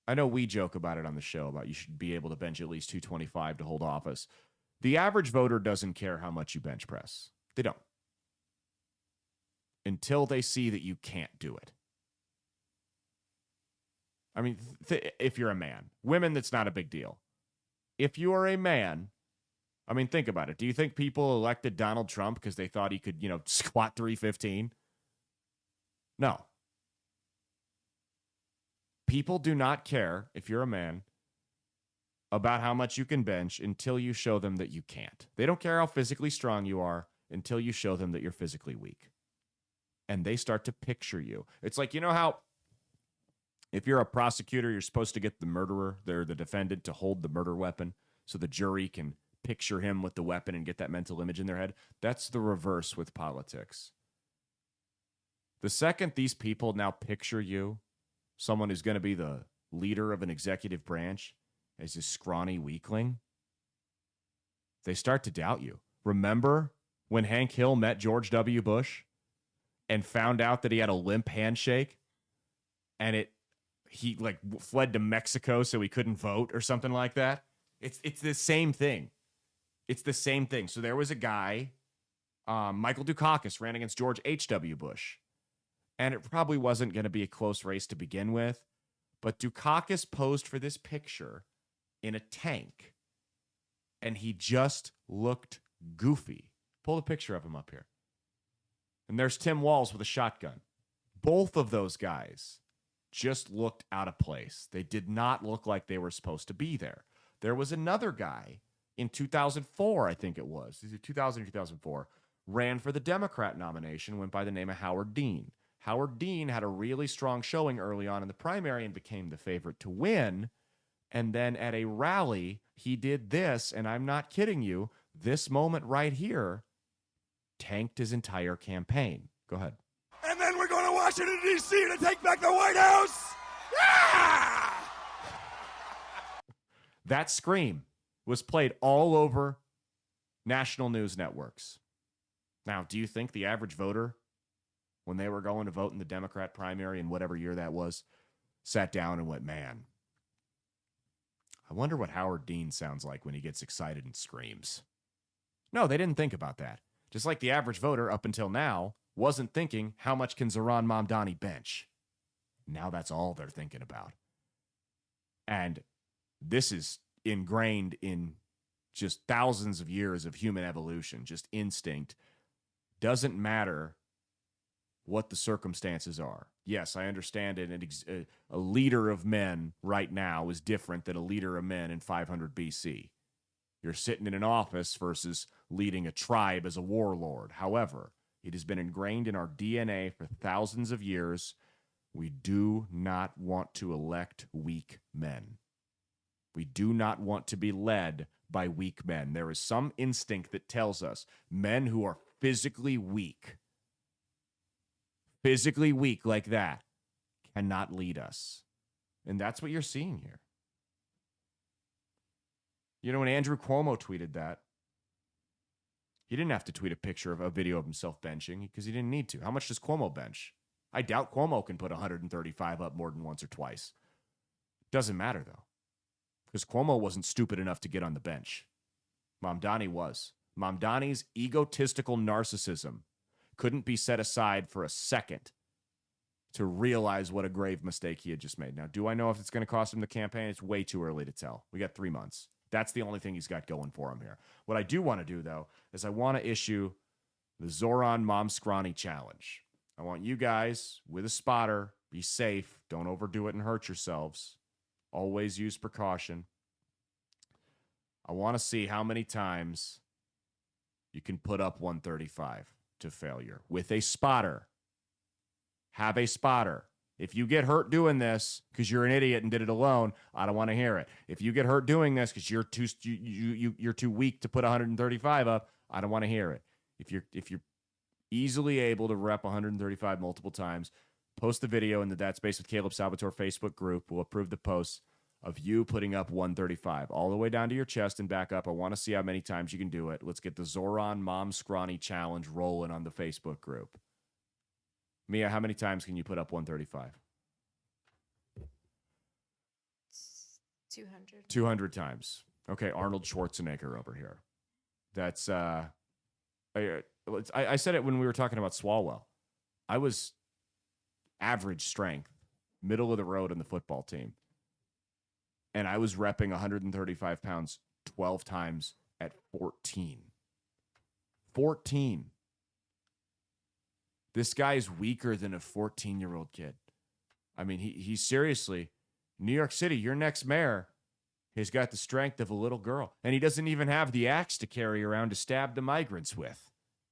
I know we joke about it on the show about you should be able to bench at least 225 to hold office. The average voter doesn't care how much you bench press. They don't. Until they see that you can't do it. I mean, if you're a man. Women, that's not a big deal. If you are a man, I mean, think about it. Do you think people elected Donald Trump because they thought he could, squat 315? No. People do not care, if you're a man, about how much you can bench until you show them that you can't. They don't care how physically strong you are until you show them that you're physically weak. And they start to picture you. It's like, how if you're a prosecutor, you're supposed to get the murderer, the defendant, to hold the murder weapon so the jury can picture him with the weapon and get that mental image in their head. That's the reverse with politics. The second these people now picture you, someone who's going to be the leader of an executive branch, as a scrawny weakling, they start to doubt you. Remember when Hank Hill met George W. Bush and found out that he had a limp handshake and he fled to Mexico so he couldn't vote or something like that? It's the same thing. It's the same thing. So there was a guy, Michael Dukakis, ran against George H.W. Bush. And it probably wasn't going to be a close race to begin with. But Dukakis posed for this picture in a tank. And he just looked goofy. Pull the picture of him up here. And there's Tim Walz with a shotgun. Both of those guys just looked out of place. They did not look like they were supposed to be there. There was another guy in 2004, I think it was. 2000 or 2004. Ran for the Democrat nomination, went by the name of Howard Dean. Howard Dean had a really strong showing early on in the primary and became the favorite to win. And then at a rally, he did this, and I'm not kidding you, this moment right here tanked his entire campaign. Go ahead. And then we're going to Washington, D.C. to take back the White House. Yeah! That scream was played all over national news networks. Now, do you think the average voter, when they were going to vote in the Democrat primary in whatever year that was, sat down and went, man, I wonder what Howard Dean sounds like when he gets excited and screams? No, they didn't think about that. Just like the average voter up until now wasn't thinking, how much can Zohran Mamdani bench? Now that's all they're thinking about. And this is ingrained in just thousands of years of human evolution, just instinct. Doesn't matter what the circumstances are. Yes, I understand it. A leader of men right now is different than a leader of men in 500 BC. You're sitting in an office versus leading a tribe as a warlord. However, it has been ingrained in our DNA for thousands of years. We do not want to elect weak men. We do not want to be led by weak men. There is some instinct that tells us men who are physically weak like that, cannot lead us. And that's what you're seeing here. When Andrew Cuomo tweeted that, he didn't have to tweet a picture of a video of himself benching because he didn't need to. How much does Cuomo bench? I doubt Cuomo can put 135 up more than once or twice. Doesn't matter, though, because Cuomo wasn't stupid enough to get on the bench. Mamdani was. Mamdani's egotistical narcissism couldn't be set aside for a second to realize what a grave mistake he had just made. Now, do I know if it's going to cost him the campaign? It's way too early to tell. We got 3 months. That's the only thing he's got going for him here. What I do want to do, though, is I want to issue the Zohran Momskrani Challenge. I want you guys, with a spotter, be safe. Don't overdo it and hurt yourselves. Always use precaution. I want to see how many times you can put up 135 to failure with a spotter. Have a spotter. If you get hurt doing this because you're an idiot and did it alone, I don't want to hear it. If you get hurt doing this because you're too weak to put 135 up, I don't want to hear it. If you're easily able to rep 135 multiple times, Post the video in the That Space with Caleb Salvatore Facebook group. We'll approve the post of you putting up 135 all the way down to your chest and back up. I want to see how many times you can do it. Let's get the Zoran Mom Scrawny Challenge rolling on the Facebook group. Mia, how many times can you put up 135? 200. 200 times. Okay, Arnold Schwarzenegger over here. That's, I said it when we were talking about Swalwell. I was average strength, middle of the road on the football team. And I was repping 135 pounds 12 times at 14. 14. This guy's weaker than a 14-year-old kid. I mean, he's seriously, New York City, your next mayor has got the strength of a little girl. And he doesn't even have the axe to carry around to stab the migrants with.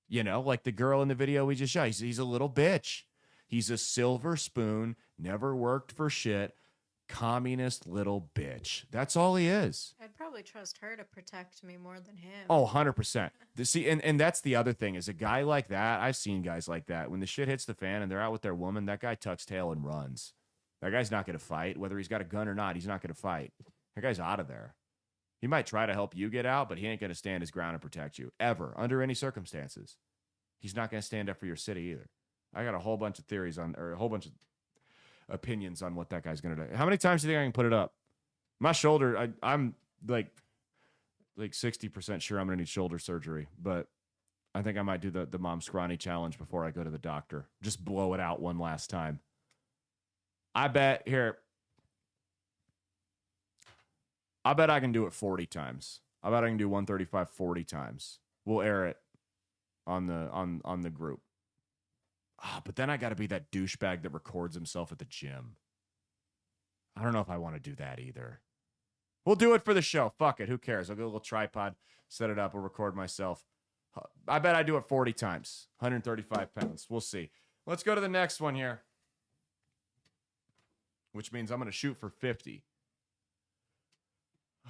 You know, like the girl in the video we just shot. He's a little bitch. He's a silver spoon, never worked for shit. Communist little bitch. That's all he is. I'd probably trust her to protect me more than him. Oh, 100%. See, and that's the other thing is a guy like that. I've seen guys like that. When the shit hits the fan and they're out with their woman, that guy tucks tail and runs. That guy's not going to fight. Whether he's got a gun or not, he's not going to fight. That guy's out of there. He might try to help you get out, but he ain't going to stand his ground and protect you. Ever. Under any circumstances. He's not going to stand up for your city either. I got a whole bunch of theories on, or a whole bunch of opinions on what that guy's gonna do. How many times do you think I can put it up? My shoulder, I'm like 60% sure I'm gonna need shoulder surgery, but I think I might do the Mom Scrawny Challenge before I go to the doctor. Just blow it out one last time. I bet I can do it 40 times. I bet I can do 135 40 times. We'll air it on the group. But then I got to be that douchebag that records himself at the gym. I don't know if I want to do that either. We'll do it for the show. Fuck it. Who cares? I'll get a little tripod, set it up, I'll record myself. I bet I do it 40 times. 135 pounds. We'll see. Let's go to the next one here. Which means I'm going to shoot for 50.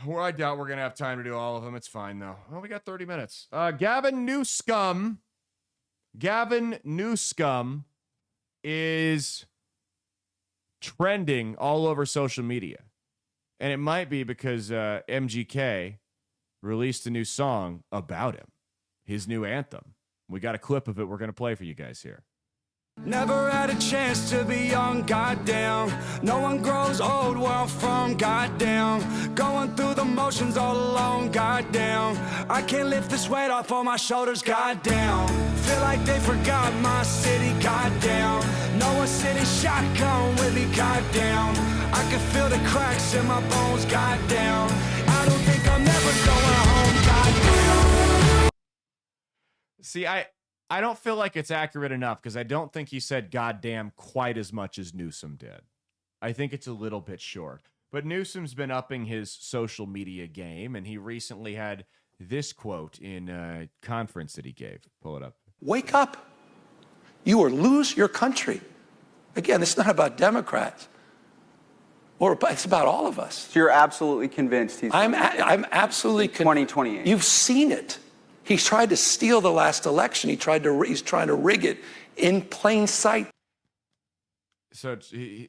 Well, I doubt we're going to have time to do all of them. It's fine, though. Well, we got 30 minutes. Gavin Newsom is trending all over social media. And it might be because MGK released a new song about him, his new anthem. We got a clip of it we're going to play for you guys here. Never had a chance to be young, goddamn. No one grows old where I'm from, goddamn. Going through the motions all alone, goddamn. I can't lift this weight off on my shoulders, goddamn. Feel like they forgot my city, goddamn. No one city shotgun with me, goddamn. I can feel the cracks in my bones, goddamn. I don't think I'm never going home, goddamn. See, I don't feel like it's accurate enough because I don't think he said goddamn quite as much as Newsom did. I think it's a little bit short. But Newsom's been upping his social media game, and he recently had this quote in a conference that he gave. Pull it up. Wake up. You will lose your country. Again, it's not about Democrats. Or it's about all of us. So you're absolutely convinced he's... I'm absolutely convinced. 2028. You've seen it. He's tried to steal the last election. He's trying to rig it in plain sight. So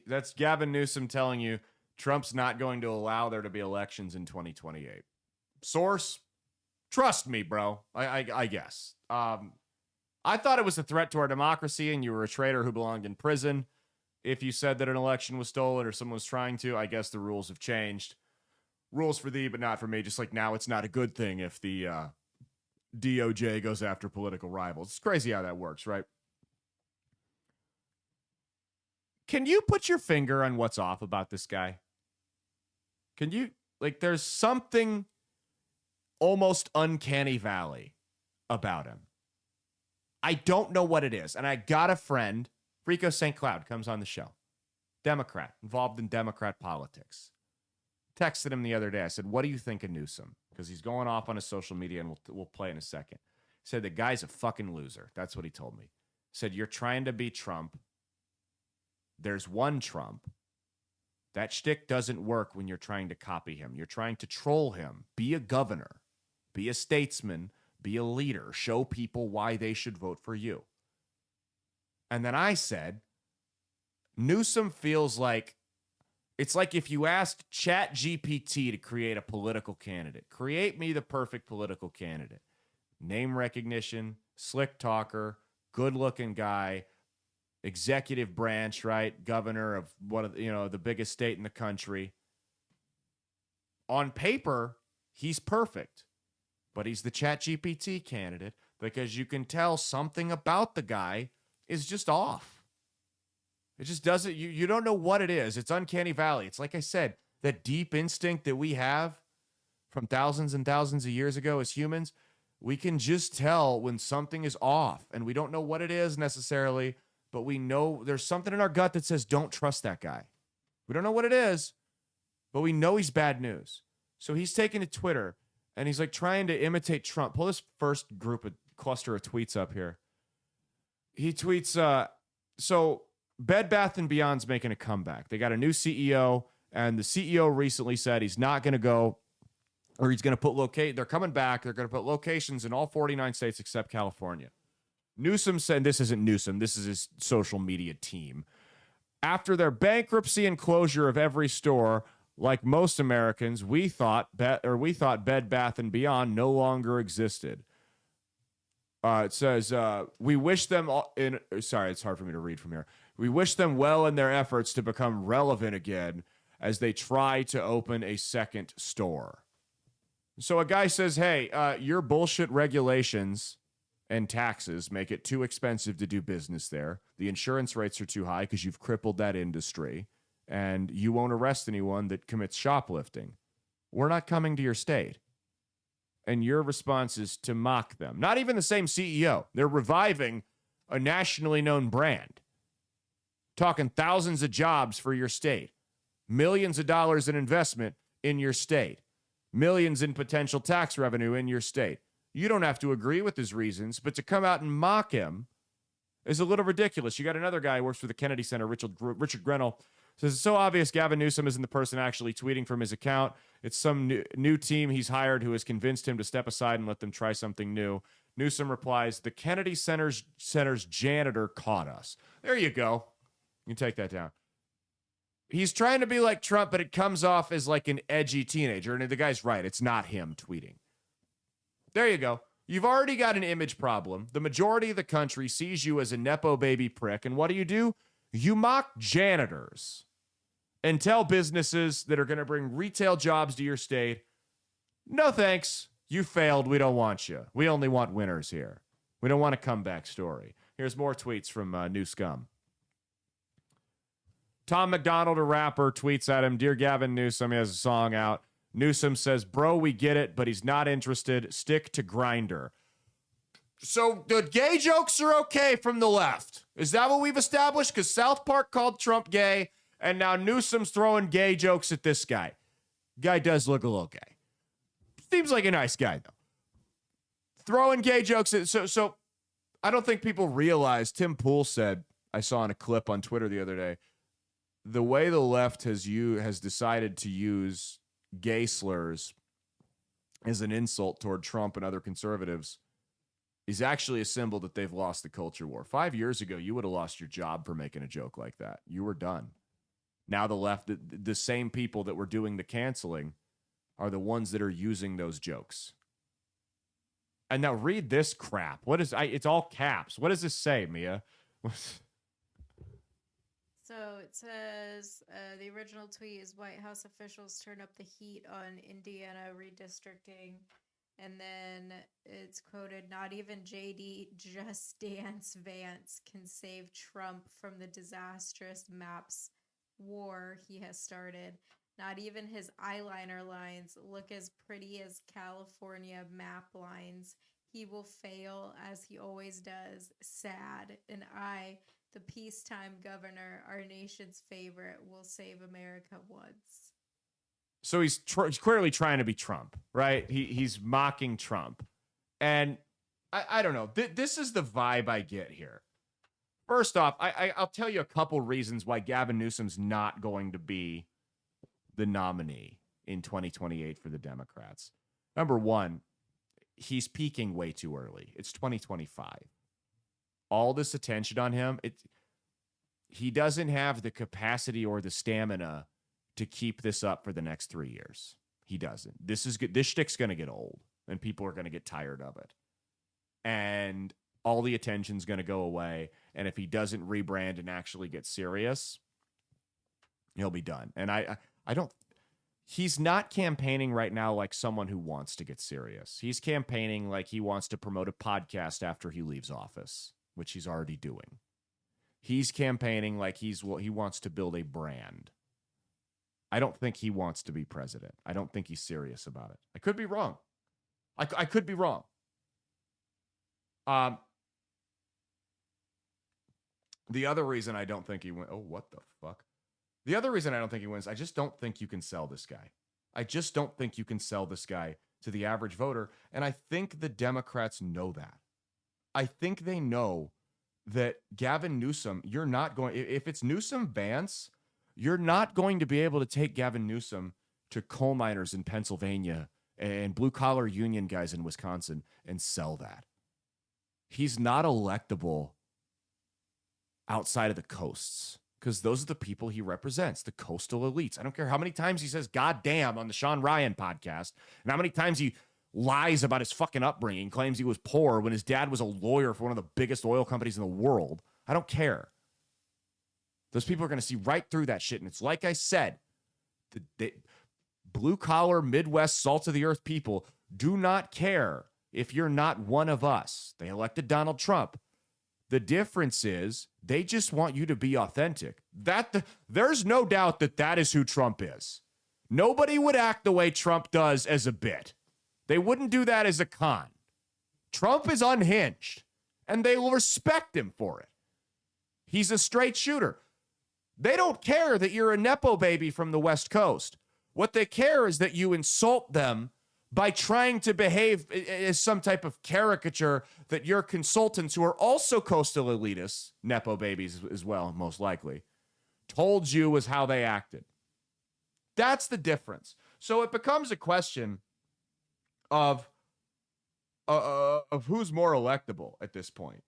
that's Gavin Newsom telling you Trump's not going to allow there to be elections in 2028. Source, trust me, bro. I guess. I thought it was a threat to our democracy and you were a traitor who belonged in prison. If you said that an election was stolen or someone was trying to, I guess the rules have changed. Rules for thee, but not for me. Just like now it's not a good thing if the DOJ goes after political rivals. It's crazy how that works, right? Can you put your finger on what's off about this guy? Can you, there's something almost uncanny valley about him. I don't know what it is. And I got a friend, Rico St. Cloud, comes on the show. Democrat, involved in Democrat politics. Texted him the other day. I said, what do you think of Newsom? Because he's going off on his social media, and we'll play in a second. He said, the guy's a fucking loser. That's what he told me. He said, you're trying to be Trump. There's one Trump. That shtick doesn't work when you're trying to copy him. You're trying to troll him. Be a governor. Be a statesman. Be a leader. Show people why they should vote for you. And then I said, Newsom feels like it's like if you asked ChatGPT to create a political candidate, create me the perfect political candidate. Name recognition, slick talker, good-looking guy, executive branch, right? Governor of the biggest state in the country. On paper, he's perfect, but he's the ChatGPT candidate because you can tell something about the guy is just off. It just doesn't, you don't know what it is. It's uncanny valley. It's like I said, that deep instinct that we have from thousands and thousands of years ago as humans, we can just tell when something is off, and we don't know what it is necessarily, but we know there's something in our gut that says, don't trust that guy. We don't know what it is, but we know he's bad news. So he's taking to Twitter, and he's like trying to imitate Trump. Pull this first cluster of tweets up here. He tweets, so Bed Bath & Beyond's making a comeback. They got a new CEO, and the CEO recently said he's not going to go, or he's going to put they're coming back. They're going to put locations in all 49 states except California. Newsom said, this isn't Newsom, this is his social media team. After their bankruptcy and closure of every store, like most Americans, we thought Bed Bath & Beyond no longer existed. It says, we wish them sorry, it's hard for me to read from here. We wish them well in their efforts to become relevant again as they try to open a second store. So a guy says, hey, your bullshit regulations and taxes make it too expensive to do business there. The insurance rates are too high because you've crippled that industry, and you won't arrest anyone that commits shoplifting. We're not coming to your state. And your response is to mock them. Not even the same CEO. They're reviving a nationally known brand. Talking thousands of jobs for your state. Millions of dollars in investment in your state. Millions in potential tax revenue in your state. You don't have to agree with his reasons, but to come out and mock him is a little ridiculous. You got another guy who works for the Kennedy Center, Richard Grenell, says it's so obvious Gavin Newsom isn't the person actually tweeting from his account. It's some new team he's hired who has convinced him to step aside and let them try something new. Newsom replies, the Kennedy Center's janitor caught us. There you go. You can take that down. He's trying to be like Trump, but it comes off as like an edgy teenager. And the guy's right. It's not him tweeting. There you go. You've already got an image problem. The majority of the country sees you as a Nepo baby prick. And what do? You mock janitors and tell businesses that are going to bring retail jobs to your state, no thanks. You failed. We don't want you. We only want winners here. We don't want a comeback story. Here's more tweets from New Scum. Tom McDonald, a rapper, tweets at him, Dear Gavin Newsom, he has a song out. Newsom says, bro, we get it, but he's not interested. Stick to Grindr. So the gay jokes are okay from the left. Is that what we've established? Because South Park called Trump gay, and now Newsom's throwing gay jokes at this guy. Guy does look a little gay. Seems like a nice guy, though. Throwing gay jokes at... So I don't think people realize, Tim Pool said, I saw in a clip on Twitter the other day, the way the left has decided to use gay slurs as an insult toward Trump and other conservatives is actually a symbol that they've lost the culture war. 5 years ago, you would have lost your job for making a joke like that. You were done. Now the left, the same people that were doing the canceling are the ones that are using those jokes. And now read this crap. It's all caps. What does this say, Mia? So it says the original tweet is White House officials turn up the heat on Indiana redistricting. And then it's quoted, not even JD Just Dance Vance can save Trump from the disastrous maps war he has started. Not even his eyeliner lines look as pretty as California map lines. He will fail as he always does. Sad. And I, the peacetime governor, our nation's favorite, will save America once. So he's clearly trying to be Trump, right? He's mocking Trump. And I don't know. This is the vibe I get here. First off, I'll tell you a couple reasons why Gavin Newsom's not going to be the nominee in 2028 for the Democrats. Number one, he's peaking way too early. It's 2025. All this attention on him, he doesn't have the capacity or the stamina to keep this up for the next 3 years. He doesn't. This is good. This shtick's going to get old, and people are going to get tired of it. And all the attention's going to go away. And if he doesn't rebrand and actually get serious, he'll be done. And I don't. He's not campaigning right now like someone who wants to get serious. He's campaigning like he wants to promote a podcast after he leaves office, which he's already doing. He's campaigning like he wants to build a brand. I don't think he wants to be president. I don't think he's serious about it. I could be wrong. I could be wrong. The other reason I don't think he wins. Oh, what the fuck? The other reason I don't think he wins, I just don't think you can sell this guy. I just don't think you can sell this guy to the average voter. And I think the Democrats know that. I think they know that Gavin Newsom, you're not going, if it's Newsom Vance, you're not going to be able to take Gavin Newsom to coal miners in Pennsylvania and blue collar union guys in Wisconsin and sell that. He's not electable outside of the coasts, because those are the people he represents, the coastal elites. I don't care how many times he says "God damn" on the Sean Ryan podcast, and how many times he lies about his fucking upbringing, claims he was poor when his dad was a lawyer for one of the biggest oil companies in the world. I don't care. Those people are going to see right through that shit. And it's like I said, the blue-collar, Midwest, salt-of-the-earth people do not care if you're not one of us. They elected Donald Trump. The difference is they just want you to be authentic. There's no doubt that is who Trump is. Nobody would act the way Trump does as a bit. They wouldn't do that as a con. Trump is unhinged, and they will respect him for it. He's a straight shooter. They don't care that you're a Nepo baby from the West Coast. What they care is that you insult them by trying to behave as some type of caricature that your consultants, who are also coastal elitists, Nepo babies as well, most likely, told you was how they acted. That's the difference. So it becomes a question of who's more electable at this point.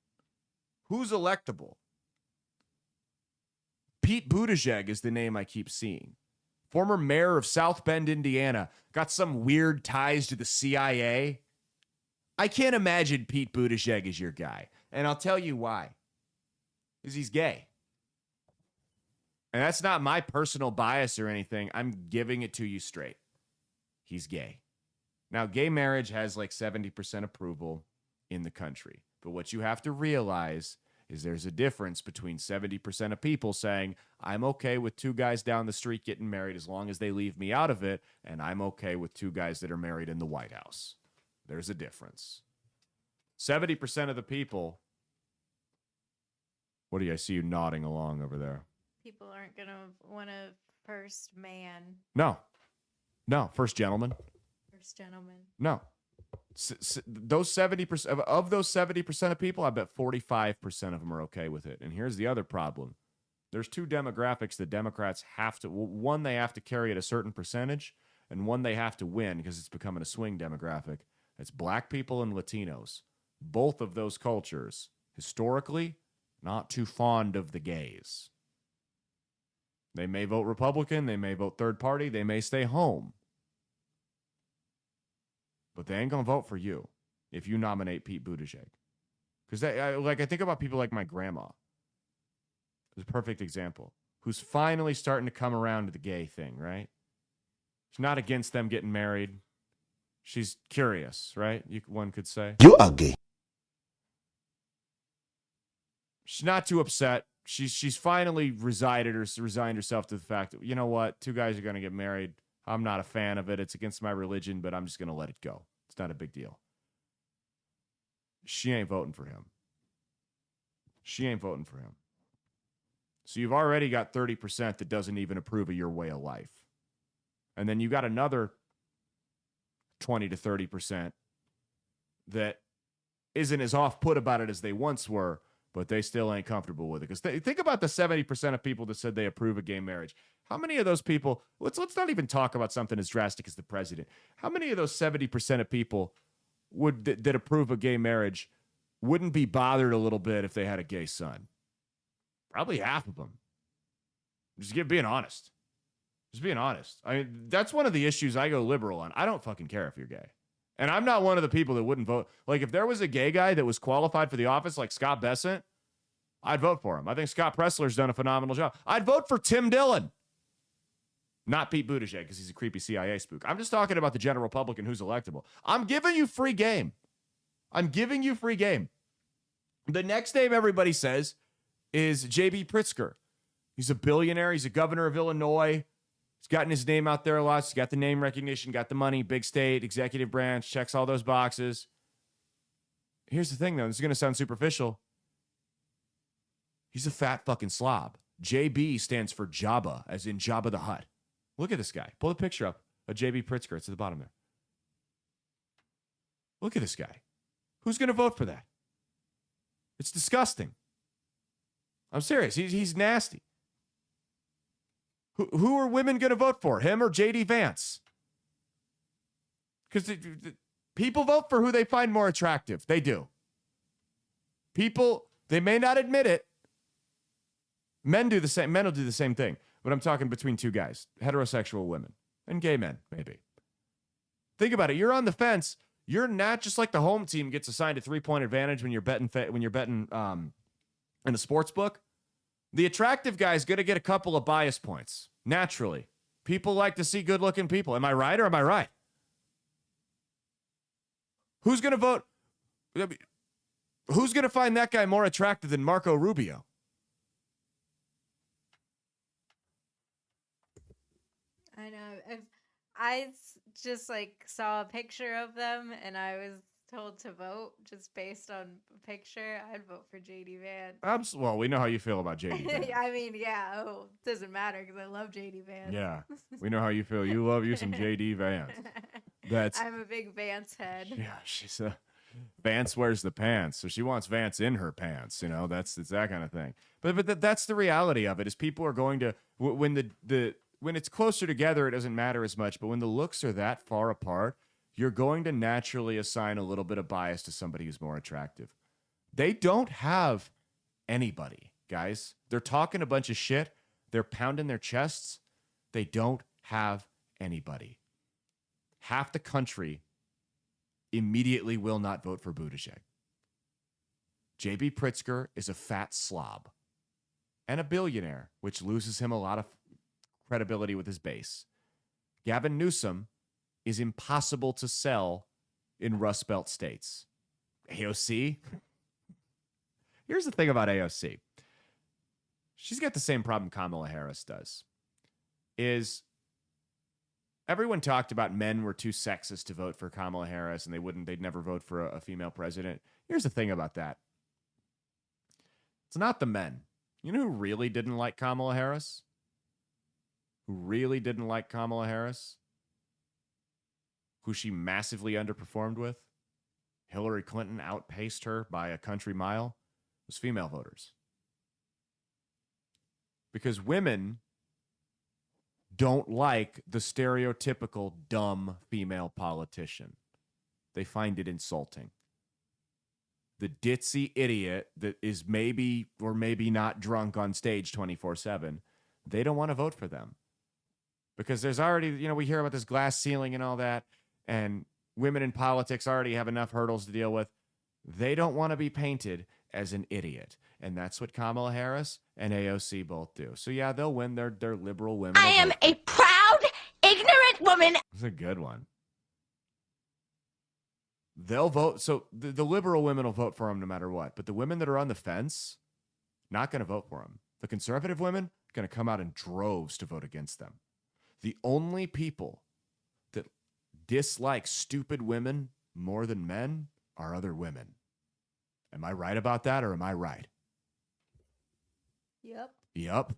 Who's electable? Pete Buttigieg is the name I keep seeing. Former mayor of South Bend, Indiana, got some weird ties to the CIA. I can't imagine Pete Buttigieg is your guy. And I'll tell you why. Because he's gay. And that's not my personal bias or anything. I'm giving it to you straight. He's gay. Now, gay marriage has like 70% approval in the country. But what you have to realize is there's a difference between 70% of people saying, I'm okay with two guys down the street getting married as long as they leave me out of it, and I'm okay with two guys that are married in the White House. There's a difference. 70% of the people, what do you, I see you nodding along over there. People aren't going to want a first man. No, first gentleman. First gentleman. No. Those 70% of those 70% of people, I bet 45% of them are okay with it. And here's the other problem. There's two demographics that Democrats have to, one, they have to carry at a certain percentage, and one they have to win because it's becoming a swing demographic. It's black people and Latinos. Both of those cultures, historically, not too fond of the gays. They may vote Republican, they may vote third party, they may stay home. But they ain't going to vote for you if you nominate Pete Buttigieg. Because I think about people like my grandma. It's a perfect example. Who's finally starting to come around to the gay thing, right? She's not against them getting married. She's curious, right? One could say. You are gay. She's not too upset. She's finally resigned herself to the fact that, you know what? Two guys are going to get married. I'm not a fan of it. It's against my religion, but I'm just going to let it go. It's not a big deal. She ain't voting for him. So you've already got 30% that doesn't even approve of your way of life. And then you got another 20 to 30% that isn't as off-put about it as they once were, but they still ain't comfortable with it. Because think about the 70% of people that said they approve of gay marriage. How many of those people, let's not even talk about something as drastic as the president. How many of those 70% of people that approve of gay marriage wouldn't be bothered a little bit if they had a gay son? Probably half of them. Being honest. Just being honest. I mean, that's one of the issues I go liberal on. I don't fucking care if you're gay. And I'm not one of the people that wouldn't vote. Like, if there was a gay guy that was qualified for the office like Scott Bessent, I'd vote for him. I think Scott Pressler's done a phenomenal job. I'd vote for Tim Dillon. Not Pete Buttigieg, because he's a creepy CIA spook. I'm just talking about the general Republican who's electable. I'm giving you free game. I'm giving you free game. The next name everybody says is J.B. Pritzker. He's a billionaire. He's a governor of Illinois. He's gotten his name out there a lot. He's got the name recognition, got the money, big state, executive branch, checks all those boxes. Here's the thing, though. This is going to sound superficial. He's a fat fucking slob. JB stands for Jabba, as in Jabba the Hutt. Look at this guy. Pull the picture up of JB Pritzker. It's at the bottom there. Look at this guy. Who's going to vote for that? It's disgusting. I'm serious. He's nasty. Who are women going to vote for? Him or JD Vance? Because people vote for who they find more attractive. They do. People, they may not admit it. Men do the same. Men will do the same thing. But I'm talking between two guys, heterosexual women and gay men, maybe. Think about it. You're on the fence. You're not just like the home team gets assigned a 3-point advantage when you're betting in the sports book. The attractive guy is going to get a couple of bias points naturally. People like to see good-looking people. Am I right or am I right? Who's going to vote? Who's going to find that guy more attractive than Marco Rubio? I know. I just saw a picture of them and I was told to vote just based on a picture. I'd vote for JD Vance. Well, we know how you feel about JD Vance. I mean, yeah. Oh, it doesn't matter because I love JD Vance. Yeah, we know how you feel. You love you some JD Vance. I'm a big Vance head. Yeah, she's a Vance wears the pants, so she wants Vance in her pants. You know, it's that kind of thing. But that's the reality of it. Is people are going to when it's closer together, it doesn't matter as much. But when the looks are that far apart, you're going to naturally assign a little bit of bias to somebody who's more attractive. They don't have anybody, guys. They're talking a bunch of shit. They're pounding their chests. They don't have anybody. Half the country immediately will not vote for Buttigieg. J.B. Pritzker is a fat slob and a billionaire, which loses him a lot of credibility with his base. Gavin Newsom is impossible to sell in Rust Belt states. AOC? Here's the thing about AOC. She's got the same problem Kamala Harris does. Is everyone talked about men were too sexist to vote for Kamala Harris and they'd never vote for a female president. Here's the thing about that. It's not the men. You know who really didn't like Kamala Harris? Who really didn't like Kamala Harris? Who she massively underperformed with? Hillary Clinton outpaced her by a country mile. It was female voters. Because women don't like the stereotypical dumb female politician. They find it insulting. The ditzy idiot that is maybe or maybe not drunk on stage 24/7, they don't want to vote for them. Because there's already, we hear about this glass ceiling and all that, and women in politics already have enough hurdles to deal with. They don't want to be painted as an idiot. And that's what Kamala Harris and AOC both do. So yeah, they'll win. They're liberal women. I am a proud, ignorant woman. It's a good one. They'll vote. So the liberal women will vote for them no matter what. But the women that are on the fence, not going to vote for them. The conservative women going to come out in droves to vote against them. The only people that dislike stupid women more than men are other women. Am I right about that or am I right? Yep.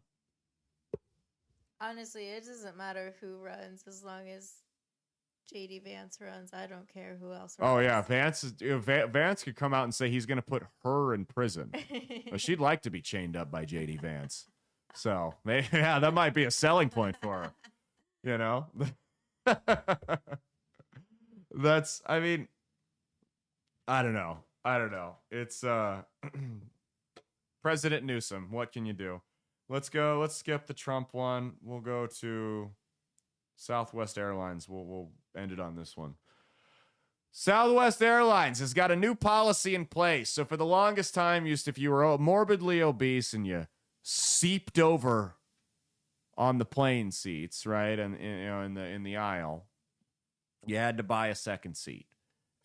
Honestly, it doesn't matter who runs as long as JD Vance runs. I don't care who else runs. Oh, yeah. Vance could come out and say he's going to put her in prison. But she'd like to be chained up by JD Vance. So, yeah, that might be a selling point for her. You know? I don't know. It's President Newsom. What can you do? Let's go. Let's skip the Trump one. We'll go to Southwest Airlines. We'll end it on this one. Southwest Airlines has got a new policy in place. So for the longest time, if you were morbidly obese and you seeped over on the plane seats, right, and in the aisle, you had to buy a second seat.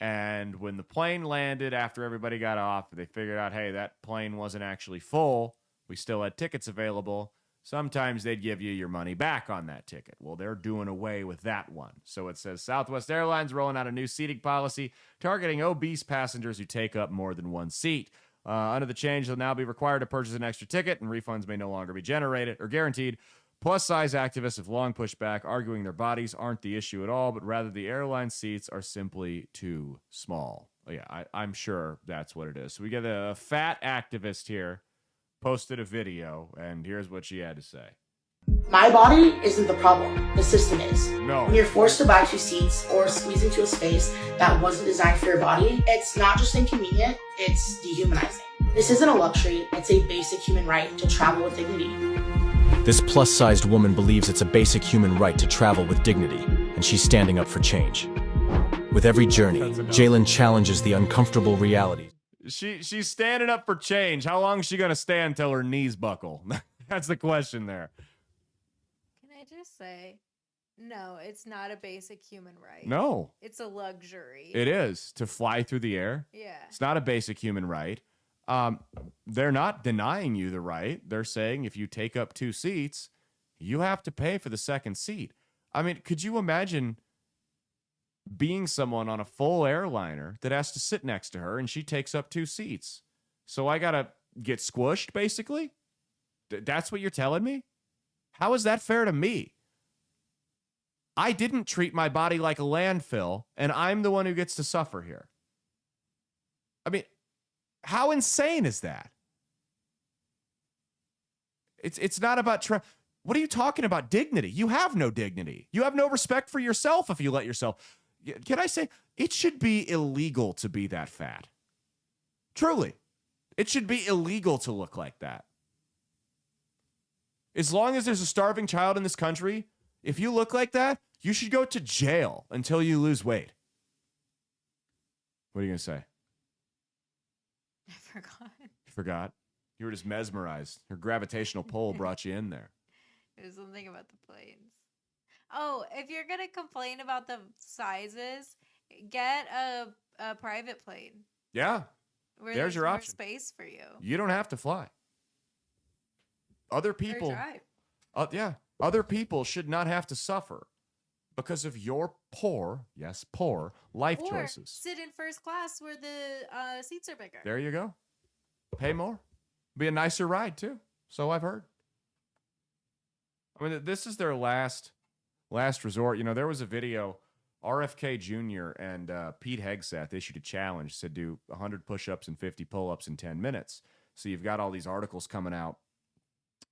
And when the plane landed, after everybody got off, they figured out, hey, that plane wasn't actually full. We still had tickets available. Sometimes they'd give you your money back on that ticket. Well, they're doing away with that one. So it says Southwest Airlines rolling out a new seating policy targeting obese passengers who take up more than one seat. Under the change, they'll now be required to purchase an extra ticket, and refunds may no longer be generated or guaranteed. Plus-size activists have long pushed back, arguing their bodies aren't the issue at all, but rather the airline seats are simply too small. Oh, yeah, I'm sure that's what it is. So we get a fat activist here, posted a video, and here's what she had to say. My body isn't the problem. The system is. No. When you're forced to buy 2 seats or squeeze into a space that wasn't designed for your body, it's not just inconvenient, it's dehumanizing. This isn't a luxury, it's a basic human right to travel with dignity. This plus-sized woman believes it's a basic human right to travel with dignity, and she's standing up for change. With every journey, Jalen challenges the uncomfortable realities. She's standing up for change. How long is she going to stand until her knees buckle? That's the question there. Can I just say, no, it's not a basic human right. No. It's a luxury. It is. To fly through the air. Yeah. It's not a basic human right. They're not denying you the right. They're saying if you take up 2 seats, you have to pay for the second seat. I mean, could you imagine being someone on a full airliner that has to sit next to her and she takes up 2 seats? So I got to get squished, basically? That's what you're telling me? How is that fair to me? I didn't treat my body like a landfill, and I'm the one who gets to suffer here. I mean, how insane is that? It's not about what are you talking about? Dignity. You have no dignity. You have no respect for yourself if you let yourself. Can I say it should be illegal to be that fat? Truly. It should be illegal to look like that. As long as there's a starving child in this country, if you look like that, you should go to jail until you lose weight. What are you going to say? I forgot. You forgot? You were just mesmerized. Her gravitational pull brought you in there. It was something about the planes. Oh, if you're going to complain about the sizes, get a private plane. Yeah. Where there's your more option. Space for you. You don't have to fly. Other people. Or drive. Yeah. Other people should not have to suffer because of your poor, yes, poor life or choices. Sit in first class where the seats are bigger. There you go. Pay more. Be a nicer ride too. So I've heard. I mean, this is their last resort. You know, there was a video. RFK Jr. and Pete Hegseth issued a challenge. Said do 100 push-ups and 50 pull-ups in 10 minutes. So you've got all these articles coming out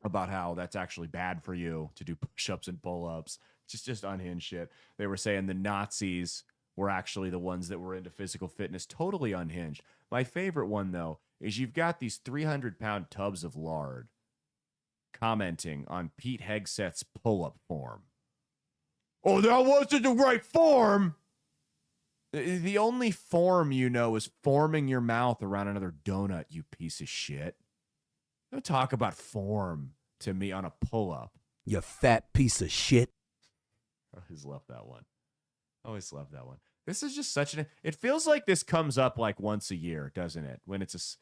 about how that's actually bad for you to do push-ups and pull-ups. Just unhinged shit. They were saying the Nazis were actually the ones that were into physical fitness. Totally unhinged. My favorite one, though, is you've got these 300-pound tubs of lard commenting on Pete Hegseth's pull-up form. Oh, that wasn't the right form. The only form you know is forming your mouth around another donut, you piece of shit. Don't talk about form to me on a pull-up. You fat piece of shit. I always love that one. Always love that one. This is just such an... It feels like this comes up like once a year, doesn't it? When it's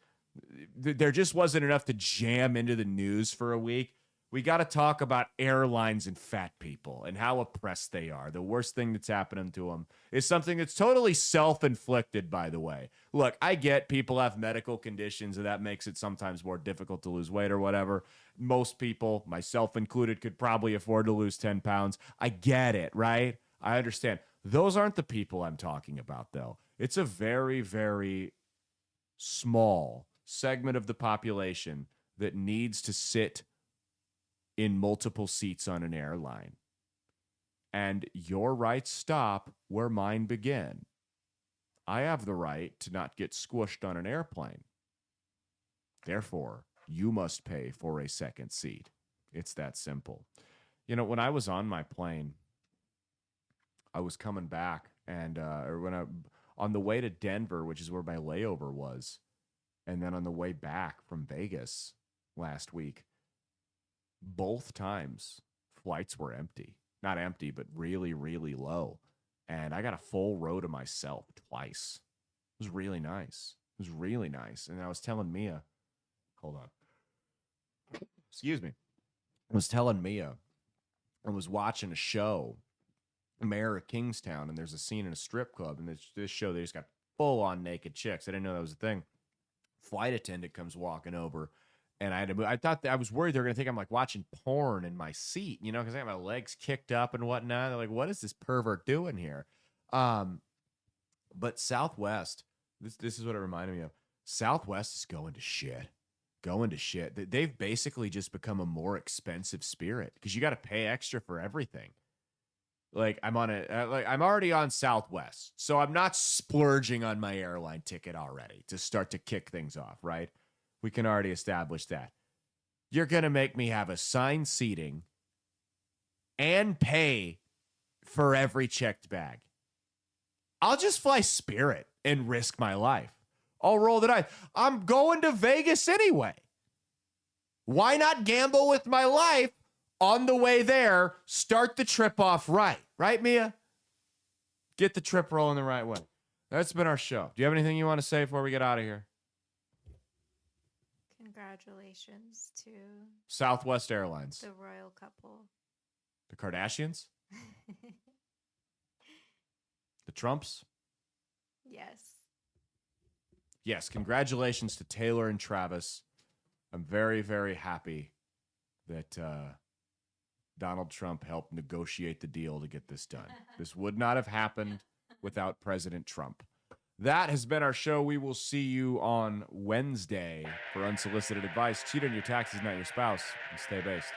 there just wasn't enough to jam into the news for a week. We got to talk about airlines and fat people and how oppressed they are. The worst thing that's happening to them is something that's totally self-inflicted, by the way. Look, I get people have medical conditions and that makes it sometimes more difficult to lose weight or whatever. Most people, myself included, could probably afford to lose 10 pounds. I get it, right? I understand. Those aren't the people I'm talking about, though. It's a very, very small segment of the population that needs to sit in multiple seats on an airline. And your rights stop where mine begin. I have the right to not get squished on an airplane. Therefore, you must pay for a second seat. It's that simple. You know, when I was on my plane, I was coming back and on the way to Denver, which is where my layover was, and then on the way back from Vegas last week, both times flights were empty. Not empty, but really, really low. And I got a full row to myself twice. It was really nice. It was really nice. And I was telling Mia, hold on. Excuse me. I was telling Mia, I was watching a show, Mayor of Kingstown, and there's a scene in a strip club. And this show, they just got full on naked chicks. I didn't know that was a thing. Flight attendant comes walking over, and I thought that I was worried they were going to think I'm like watching porn in my seat, you know, because I got my legs kicked up and whatnot. They're like, what is this pervert doing here? But Southwest, this is what it reminded me of. Southwest is going to shit. They've basically just become a more expensive Spirit because you got to pay extra for everything. Like I'm already on Southwest, so I'm not splurging on my airline ticket already to start to kick things off, right? We can already establish that. You're going to make me have assigned seating and pay for every checked bag. I'll just fly Spirit and risk my life. I'll roll the dice. I'm going to Vegas anyway. Why not gamble with my life on the way there? Start the trip off right. Right, Mia? Get the trip rolling the right way. That's been our show. Do you have anything you want to say before we get out of here? Congratulations to Southwest Airlines. the royal couple. The Kardashians? The Trumps? Yes. Yes, congratulations to Taylor and Travis. I'm very, very happy that Donald Trump helped negotiate the deal to get this done. This would not have happened without President Trump. That has been our show. We will see you on Wednesday for unsolicited advice. Cheat on your taxes, not your spouse, and stay based.